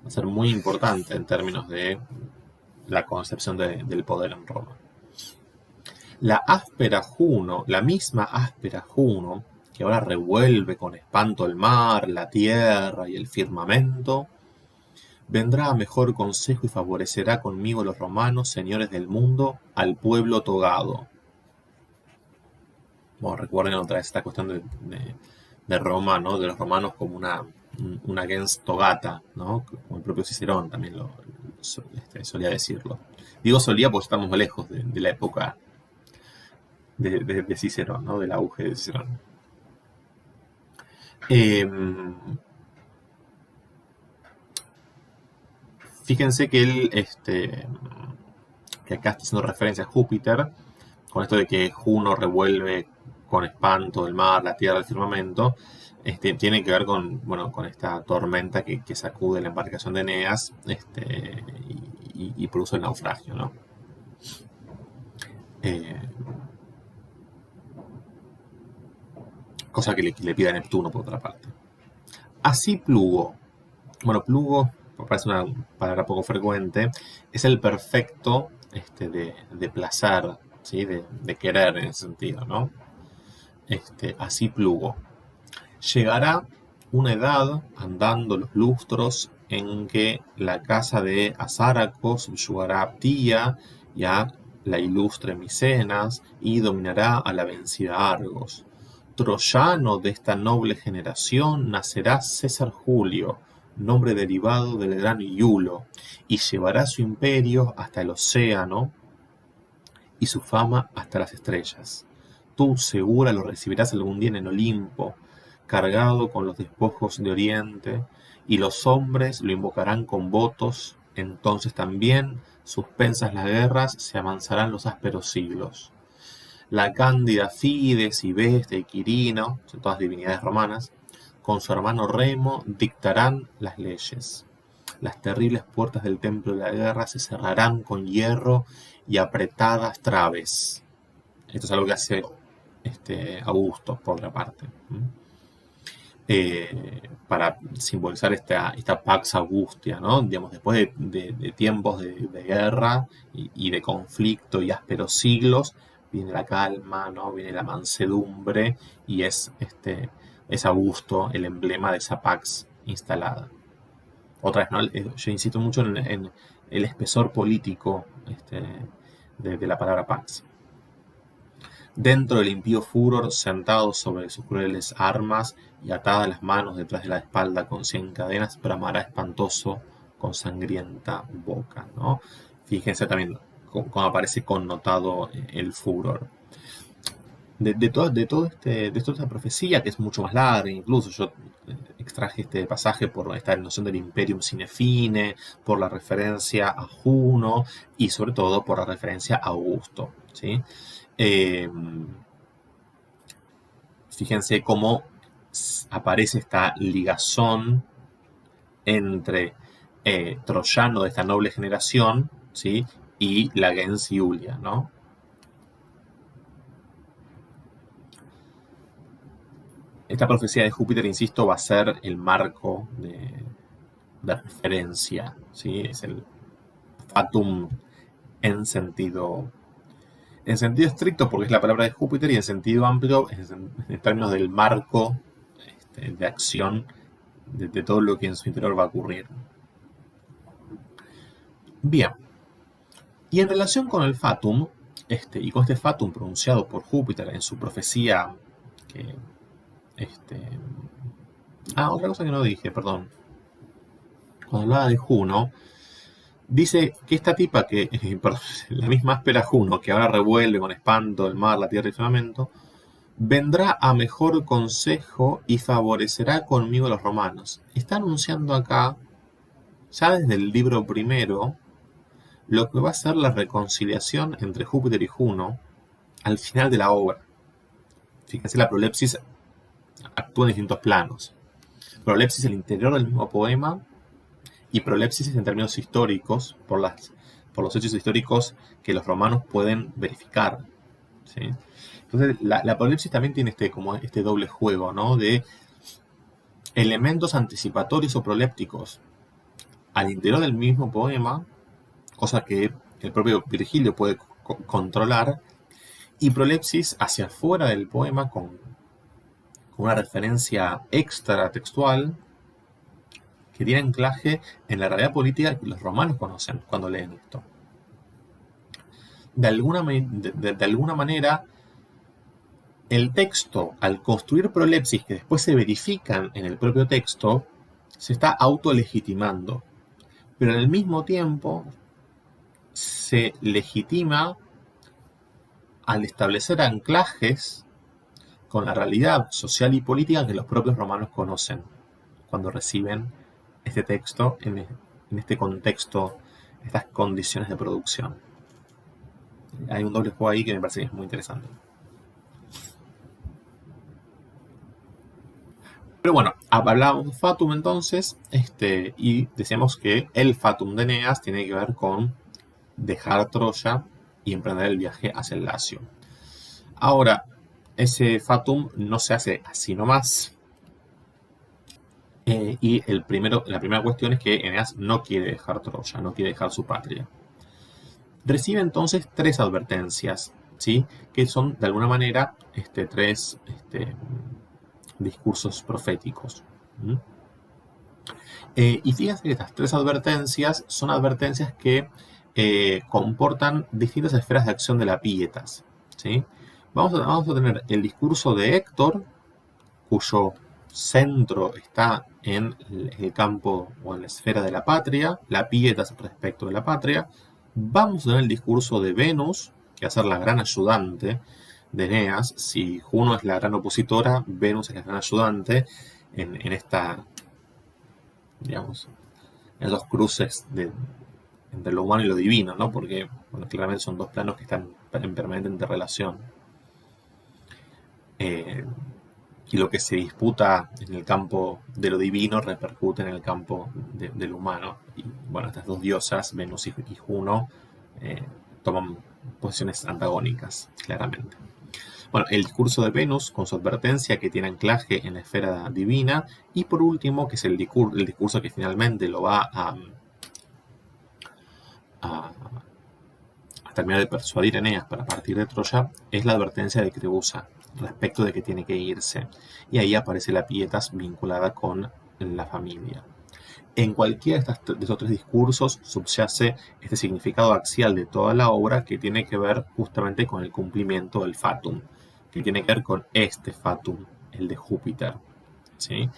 va a ser muy importante en términos de la concepción del poder en Roma. La áspera Juno, la misma áspera Juno, que ahora revuelve con espanto el mar, la tierra y el firmamento, vendrá a mejor consejo y favorecerá conmigo los romanos, señores del mundo, al pueblo togado. Bueno, recuerden otra vez esta cuestión de Roma, ¿no?, de los romanos como una gens togata, ¿no?, como el propio Cicerón también solía decirlo. Digo solía porque estamos lejos de la época de Cicerón, ¿no?, del auge de Cicerón. Fíjense que él, que acá está haciendo referencia a Júpiter, con esto de que Juno revuelve con espanto el mar, la tierra, el firmamento, tiene que ver con esta tormenta que sacude la embarcación de Eneas y produce el naufragio, ¿no? Cosa que le pide a Neptuno por otra parte. Así Plugo. Bueno, Plugo, parece una palabra poco frecuente, es el perfecto de placer, ¿sí?, de querer en ese sentido, ¿no? Así Plugo. Llegará una edad, andando los lustros, en que la casa de Asáraco subyugará a Ptía y a la ilustre Micenas y dominará a la vencida Argos. Troyano de esta noble generación nacerá César Julio, nombre derivado del gran Iulo, y llevará su imperio hasta el océano y su fama hasta las estrellas. Tú segura lo recibirás algún día en Olimpo, cargado con los despojos de Oriente, y los hombres lo invocarán con votos. Entonces también, suspensas las guerras, se amansarán los ásperos siglos. La cándida Fides y Vesta y Quirino, son todas divinidades romanas, con su hermano Remo dictarán las leyes. Las terribles puertas del templo de la guerra se cerrarán con hierro y apretadas traves. Esto es algo que hace Augusto, por otra parte. Para simbolizar esta Pax Augustia, ¿no? Digamos, después de tiempos de guerra y de conflicto y ásperos siglos, viene la calma, ¿no?, viene la mansedumbre, y es Augusto el emblema de esa Pax instalada. Otra vez, ¿no?, yo insisto mucho en el espesor político de la palabra Pax. Dentro del impío furor, sentado sobre sus crueles armas y atadas las manos detrás de la espalda con 100 cadenas, bramará espantoso con sangrienta boca, ¿no? Fíjense también cómo aparece connotado el furor. De toda esta profecía, que es mucho más larga, incluso yo extraje este pasaje por esta noción del Imperium sine fine, por la referencia a Juno y sobre todo por la referencia a Augusto, ¿sí? Fíjense cómo aparece esta ligazón entre Troyano de esta noble generación, ¿sí?, y la gens Iulia, ¿no? Esta profecía de Júpiter, insisto, va a ser el marco de referencia, ¿sí? Es el fatum en sentido estricto, porque es la palabra de Júpiter, y en sentido amplio, en términos del marco de acción de todo lo que en su interior va a ocurrir. Bien, y en relación con el fatum, y con este fatum pronunciado por Júpiter en su profecía, que, otra cosa que no dije, perdón. Cuando hablaba de Juno, dice que esta tipa que, perdón, la misma áspera Juno, que ahora revuelve con espanto el mar, la tierra y firmamento, vendrá a mejor consejo y favorecerá conmigo a los romanos. Está anunciando acá, ya desde el libro primero, lo que va a ser la reconciliación entre Júpiter y Juno al final de la obra. Fíjense, la prolepsis actúa en distintos planos. Prolepsis el interior del mismo poema y prolepsis en términos históricos, por los hechos históricos que los romanos pueden verificar. ¿Sí? Entonces, la prolepsis también tiene como este doble juego, ¿no? De elementos anticipatorios o prolépticos al interior del mismo poema, cosa que el propio Virgilio puede controlar, y prolepsis hacia afuera del poema con una referencia extra textual que tiene anclaje en la realidad política que los romanos conocen cuando leen esto. De alguna manera, el texto, al construir prolepsis que después se verifican en el propio texto, se está autolegitimando. Pero al mismo tiempo, se legitima al establecer anclajes con la realidad social y política que los propios romanos conocen cuando reciben este texto en este contexto, estas condiciones de producción. Hay un doble juego ahí que me parece que es muy interesante. Pero bueno, hablábamos de fatum entonces, y decíamos que el fatum de Eneas tiene que ver con dejar Troya y emprender el viaje hacia el Lacio. Ahora, ese fatum no se hace así nomás. Y la primera cuestión es que Eneas no quiere dejar Troya, no quiere dejar su patria. Recibe entonces 3 advertencias, ¿sí? Que son de alguna manera 3 discursos proféticos. Y fíjense que estas 3 advertencias son advertencias que comportan distintas esferas de acción de la pietas, ¿sí? Vamos a tener el discurso de Héctor, cuyo centro está en el campo o en la esfera de la patria, la pietas respecto de la patria. Vamos a tener el discurso de Venus, que va a ser la gran ayudante de Eneas. Si Juno es la gran opositora, Venus es la gran ayudante en esta, digamos, en esos cruces entre lo humano y lo divino, ¿no? Porque, bueno, claramente son 2 planos que están en permanente interrelación. Y lo que se disputa en el campo de lo divino repercute en el campo de lo humano. Y bueno, estas 2 diosas, Venus y Juno, toman posiciones antagónicas, claramente. Bueno, el discurso de Venus, con su advertencia que tiene anclaje en la esfera divina. Y por último, que es el discurso que finalmente lo va a terminar de persuadir a Eneas para partir de Troya, es la advertencia de Crebusa respecto de que tiene que irse. Y ahí aparece la pietas vinculada con la familia. En cualquiera de esos 3 discursos subyace este significado axial de toda la obra que tiene que ver justamente con el cumplimiento del fatum, que tiene que ver con este fatum, el de Júpiter, ¿sí?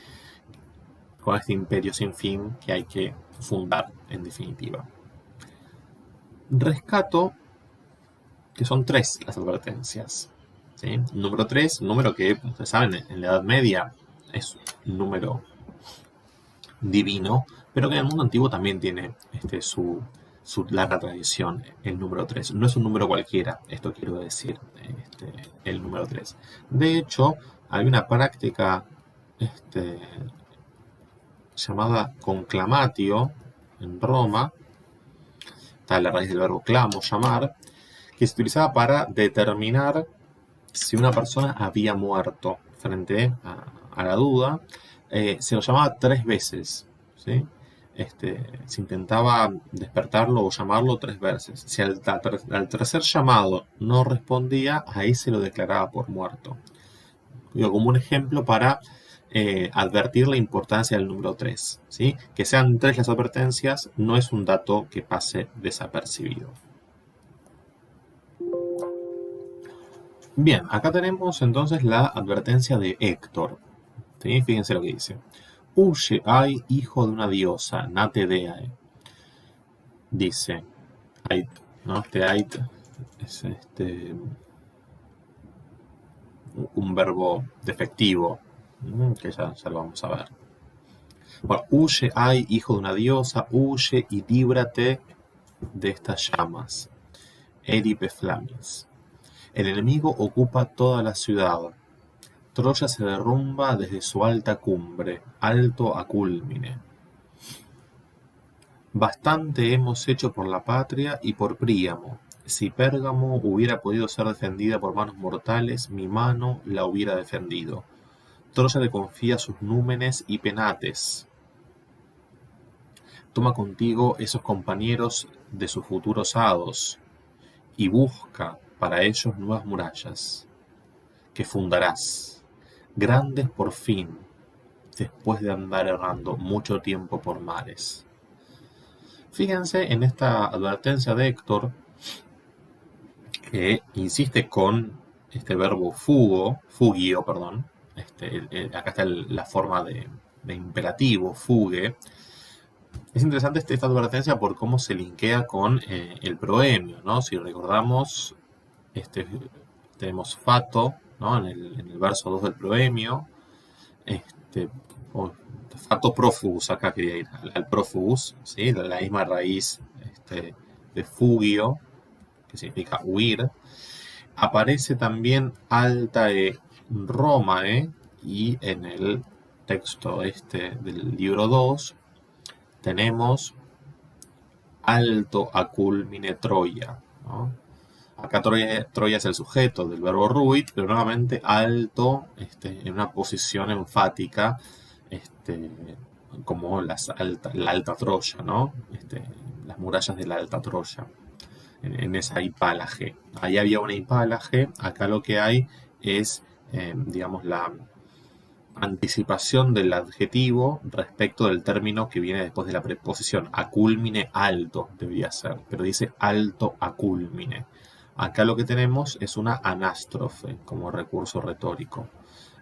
Con este imperio sin fin que hay que fundar, en definitiva. Rescato que son 3 las advertencias, ¿sí? Número 3, un número que, como ustedes saben, en la Edad Media es un número divino, pero que en el mundo antiguo también tiene su larga tradición, el número 3. No es un número cualquiera, esto quiero decir, el número 3. De hecho, hay una práctica llamada conclamatio en Roma, está la raíz del verbo clamo, llamar, que se utilizaba para determinar si una persona había muerto. Frente a la duda, se lo llamaba 3 veces, ¿sí? Se intentaba despertarlo o llamarlo 3 veces. Si al tercer llamado no respondía, ahí se lo declaraba por muerto. Digo, como un ejemplo para advertir la importancia del número 3. ¿Sí? Que sean 3 las advertencias no es un dato que pase desapercibido. Bien, acá tenemos entonces la advertencia de Héctor. ¿Sí? Fíjense lo que dice. Huye, ay, hijo de una diosa, nate deae. Dice, ait, ¿no? Este ait es un verbo defectivo, que ya lo vamos a ver. Bueno, huye, ay, hijo de una diosa, huye y líbrate de estas llamas. Edipe Flamis. El enemigo ocupa toda la ciudad. Troya se derrumba desde su alta cumbre, alto a cúlmine. Bastante hemos hecho por la patria y por Príamo. Si Pérgamo hubiera podido ser defendida por manos mortales, mi mano la hubiera defendido. Troya le confía sus númenes y penates. Toma contigo esos compañeros de sus futuros hados y busca para ellos nuevas murallas, que fundarás, grandes por fin, después de andar errando mucho tiempo por mares. Fíjense en esta advertencia de Héctor, que insiste con este verbo fugio, perdón. Acá está la forma de imperativo, fugue. Es interesante esta advertencia por cómo se linkea con el proemio, ¿no? Si recordamos, tenemos fato, ¿no? en el verso 2 del proemio. Fato prófugus, acá quería ir al prófugus, ¿sí? La misma raíz de fugio, que significa huir. Aparece también altae Romae, y en el texto del libro 2 tenemos alto a culmine Troya, ¿no? Acá Troya es el sujeto del verbo ruit, pero nuevamente alto en una posición enfática, como la alta Troya, ¿no? Las murallas de la alta Troya, en esa hipálaje. Ahí había una hipálaje, acá lo que hay es, digamos, la anticipación del adjetivo respecto del término que viene después de la preposición. Acúlmine, alto debería ser, pero dice alto acúlmine. Acá lo que tenemos es una anástrofe como recurso retórico.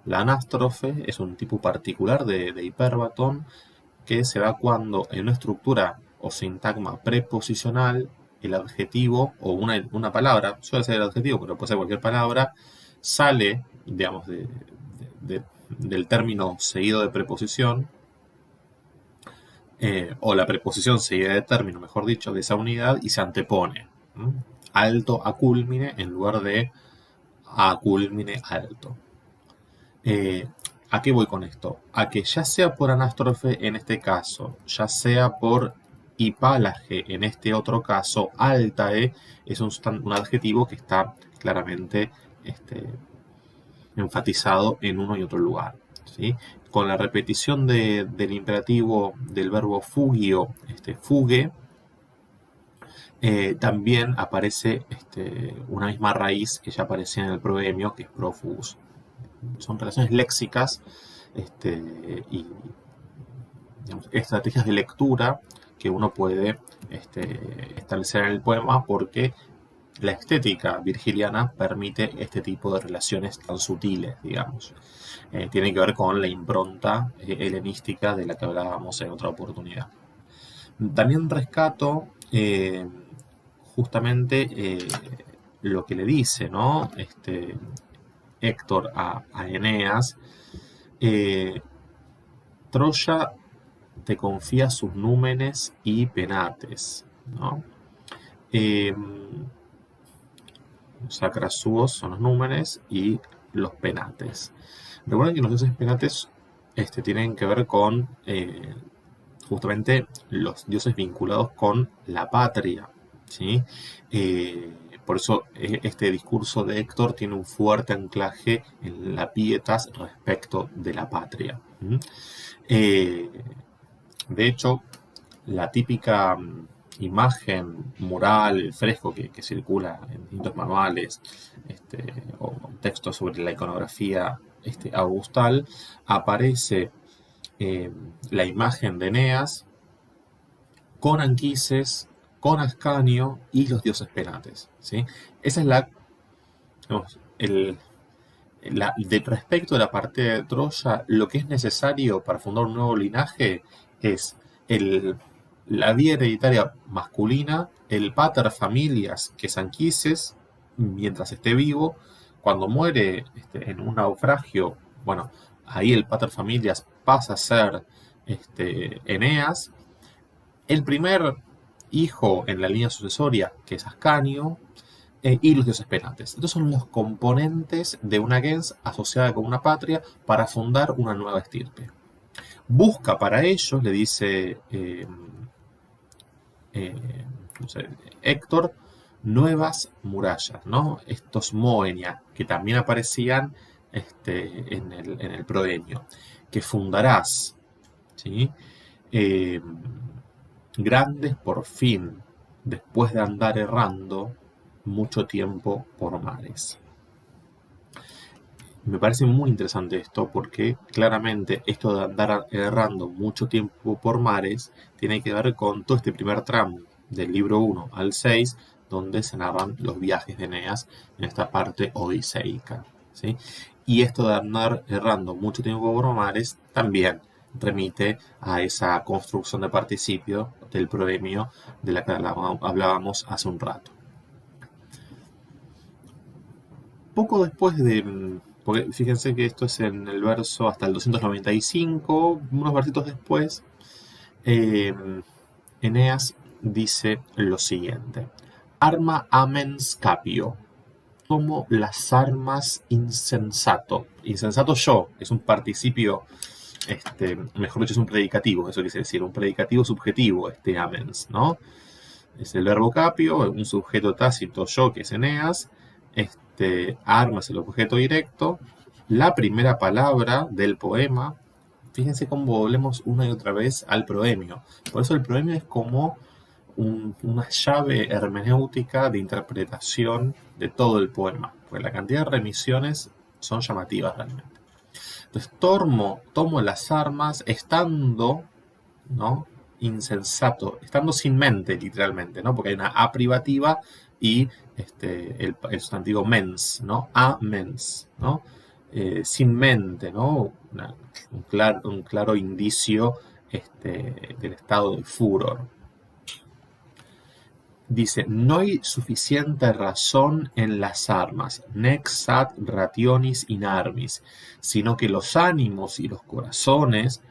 La anástrofe es un tipo particular de hiperbatón que se da cuando en una estructura o sintagma preposicional el adjetivo o una palabra, suele ser el adjetivo, pero puede ser cualquier palabra, sale, digamos, del término seguido de preposición, o la preposición seguida de término, mejor dicho, de esa unidad, y se antepone. Alto acúlmine en lugar de acúlmine alto. ¿A qué voy con esto? A que ya sea por anástrofe en este caso, ya sea por hipálaje en este otro caso, altae es un adjetivo que está claramente enfatizado en uno y otro lugar, ¿sí? Con la repetición del imperativo del verbo fugio, fugue, también aparece una misma raíz que ya aparecía en el proemio, que es prófugus. Son relaciones léxicas y, digamos, estrategias de lectura que uno puede establecer en el poema, porque la estética virgiliana permite este tipo de relaciones tan sutiles, digamos. Tiene que ver con la impronta helenística de la que hablábamos en otra oportunidad. También rescato justamente lo que le dice, ¿no? Héctor a Eneas. Troya te confía sus númenes y penates, ¿no? Sacrasuos son los númenes y los penates. Recuerden que los dioses penates tienen que ver con justamente los dioses vinculados con la patria, ¿sí? Por eso este discurso de Héctor tiene un fuerte anclaje en la pietas respecto de la patria. De hecho, la típica imagen mural, el fresco que circula en distintos manuales o textos sobre la iconografía augustal, aparece la imagen de Eneas con Anquises, con Ascanio y los dioses penates, ¿sí? Esa es digamos, respecto de la partida de Troya, lo que es necesario para fundar un nuevo linaje es la vía hereditaria masculina, el pater familias, que es Anquises, mientras esté vivo. Cuando muere en un naufragio, bueno, ahí el pater familias pasa a ser Eneas. El primer hijo en la línea sucesoria, que es Ascanio, y los dioses penates. Estos son los componentes de una gens asociada con una patria para fundar una nueva estirpe. Busca para ello, le dice no sé, Héctor, nuevas murallas, ¿no? Estos Moenia, que también aparecían en el Proemio, que fundarás, ¿sí? Grandes por fin, después de andar errando mucho tiempo por mares. Me parece muy interesante esto porque claramente esto de andar errando mucho tiempo por mares tiene que ver con todo este primer tramo del libro 1 al 6, donde se narran los viajes de Eneas en esta parte odiseica, ¿sí? Y esto de andar errando mucho tiempo por mares también remite a esa construcción de participio del proemio de la que hablábamos hace un rato. Poco después porque fíjense que esto es en el verso hasta el 295, unos versitos después, eh, Eneas dice lo siguiente: Arma amens capio, tomo las armas insensato. Insensato yo, es un participio, mejor dicho, es un predicativo, eso quiere decir, un predicativo subjetivo, amens, ¿no? Es el verbo capio, un sujeto tácito yo, que es Eneas, armas el objeto directo, la primera palabra del poema. Fíjense cómo volvemos una y otra vez al proemio. Por eso el proemio es como una llave hermenéutica de interpretación de todo el poema, porque la cantidad de remisiones son llamativas realmente. Entonces tomo las armas estando, ¿no?, insensato, estando sin mente, literalmente, ¿no? Porque hay una A privativa y el sustantivo mens, ¿no? A mens, ¿no? Sin mente, ¿no? Un claro indicio del estado de furor. Dice, no hay suficiente razón en las armas, nexat rationis in armis, sino que los ánimos y los corazones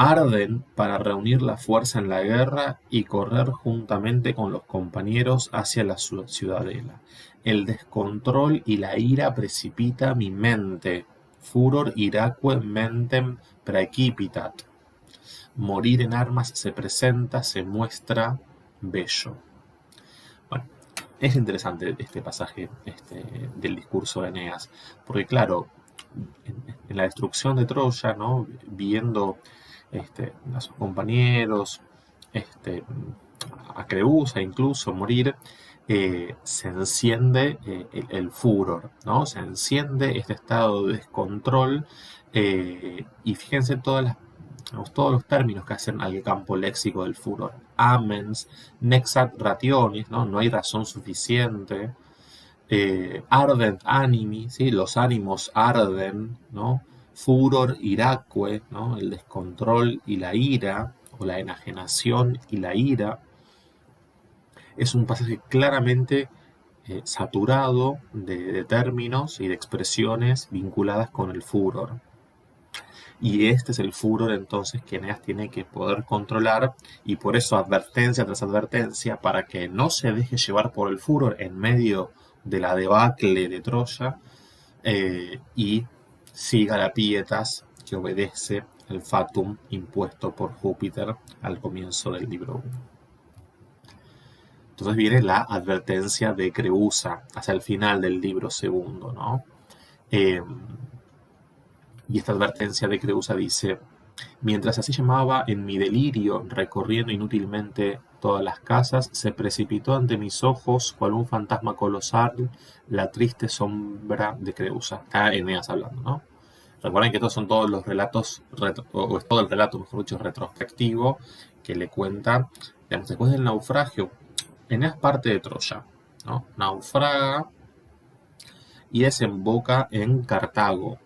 arden para reunir la fuerza en la guerra y correr juntamente con los compañeros hacia la ciudadela. El descontrol y la ira precipita mi mente. Furor iraque mentem praecipitat. Morir en armas se presenta, se muestra bello. Bueno, es interesante este pasaje del discurso de Eneas, porque claro, en la destrucción de Troya, ¿no?, viendo a sus compañeros, a Creusa incluso morir, se enciende el furor, ¿no? Se enciende este estado de descontrol, y fíjense todos los términos que hacen al campo léxico del furor. Amens, nexat rationis, ¿no? No hay razón suficiente. Ardent animi, ¿sí? Los ánimos arden, ¿no? Furor iraque, ¿no? El descontrol y la ira, o la enajenación y la ira. Es un pasaje claramente saturado de términos y de expresiones vinculadas con el furor. Y este es el furor entonces que Eneas tiene que poder controlar, y por eso advertencia tras advertencia, para que no se deje llevar por el furor en medio de la debacle de Troya, y siga la pietas que obedece el fatum impuesto por Júpiter al comienzo del libro 1. Entonces viene la advertencia de Creusa hacia el final del libro 2, ¿no? Y esta advertencia de Creusa dice: mientras así llamaba en mi delirio, recorriendo inútilmente todas las casas, se precipitó ante mis ojos, cual un fantasma colosal, la triste sombra de Creusa. Está Eneas hablando, ¿no? Recuerden que estos son todos los relatos, o es todo el relato, mejor dicho, retrospectivo, que le cuenta, digamos, después del naufragio. Eneas parte de Troya, ¿no? Naufraga y desemboca en Cartago.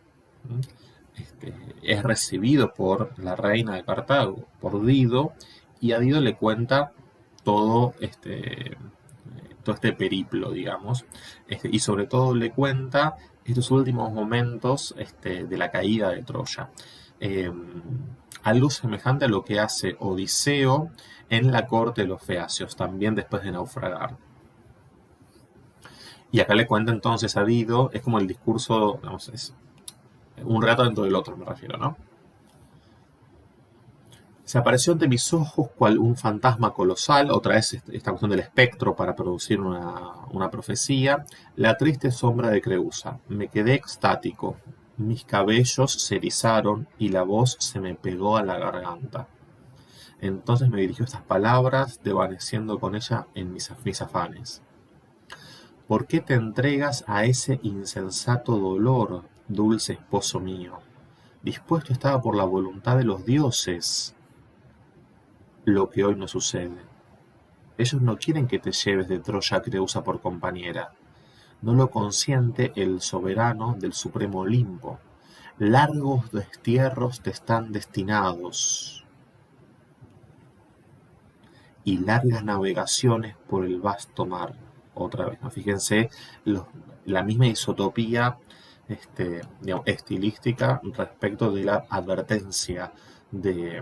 Es recibido por la reina de Cartago, por Dido, y a Dido le cuenta todo todo este periplo, digamos, y sobre todo le cuenta estos últimos momentos de la caída de Troya. Eh, Algo semejante a lo que hace Odiseo en la corte de los Feacios, también después de naufragar. Y acá le cuenta entonces a Dido, es como el discurso, digamos, es un relato dentro del otro, me refiero, ¿no? Se apareció ante mis ojos cual un fantasma colosal, otra vez esta cuestión del espectro para producir una profecía, la triste sombra de Creusa. Me quedé extático, mis cabellos se erizaron y la voz se me pegó a la garganta. Entonces me dirigió estas palabras, desvaneciendo con ella en mis afanes. ¿Por qué te entregas a ese insensato dolor, dulce esposo mío? Dispuesto estaba por la voluntad de los dioses lo que hoy no sucede. Ellos no quieren que te lleves de Troya a Creusa por compañera. No lo consiente el soberano del supremo Olimpo. Largos destierros te están destinados y largas navegaciones por el vasto mar. Otra vez, ¿no? Fíjense la misma isotopía digamos, estilística respecto de la advertencia de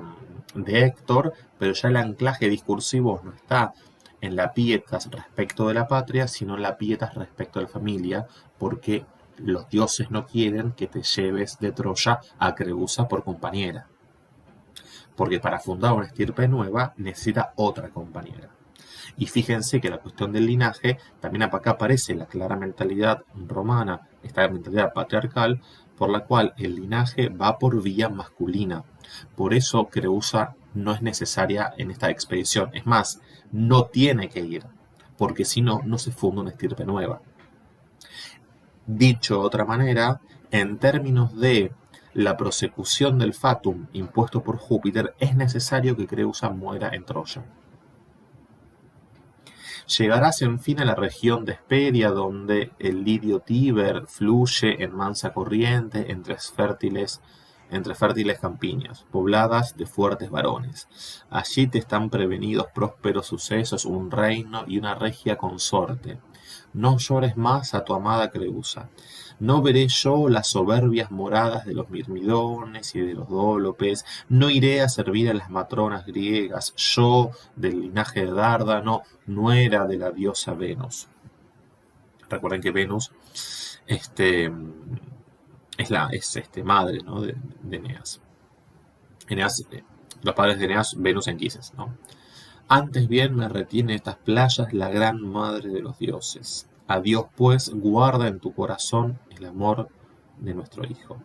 Héctor, pero ya el anclaje discursivo no está en la pietas respecto de la patria, sino en la pietas respecto de la familia, porque los dioses no quieren que te lleves de Troya a Creusa por compañera. Porque para fundar una estirpe nueva necesita otra compañera. Y fíjense que la cuestión del linaje, también acá aparece la clara mentalidad romana, esta mentalidad patriarcal, por la cual el linaje va por vía masculina. Por eso Creusa no es necesaria en esta expedición. Es más, no tiene que ir, porque si no, no se funda una estirpe nueva. Dicho de otra manera, en términos de la prosecución del fatum impuesto por Júpiter, es necesario que Creusa muera en Troya. Llegarás en fin a la región de Hesperia, donde el lidio Tíber fluye en mansa corriente entre fértiles campiñas, pobladas de fuertes varones. Allí te están prevenidos prósperos sucesos, un reino y una regia consorte. No llores más a tu amada Creusa. No veré yo las soberbias moradas de los mirmidones y de los dólopes, no iré a servir a las matronas griegas, yo, del linaje de Dárdano, nuera de la diosa Venus. Recuerden que Venus es madre, ¿no? de Eneas. Los padres de Eneas, Venus en Quises, ¿no? Antes bien me retiene estas playas la gran madre de los dioses. A Dios, pues, guarda en tu corazón el amor de nuestro hijo.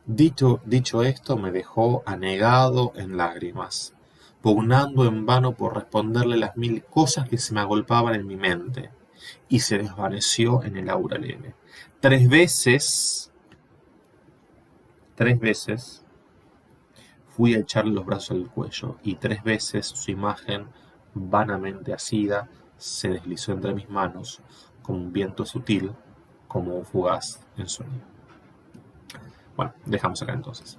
Dicho esto, me dejó anegado en lágrimas, pugnando en vano por responderle las 1000 cosas que se me agolpaban en mi mente, y se desvaneció en el aura leve. Tres veces fui a echarle los brazos al cuello, y 3 veces su imagen, vanamente asida, se deslizó entre mis manos, como un viento sutil, como un fugaz ensueño. Bueno, dejamos acá entonces.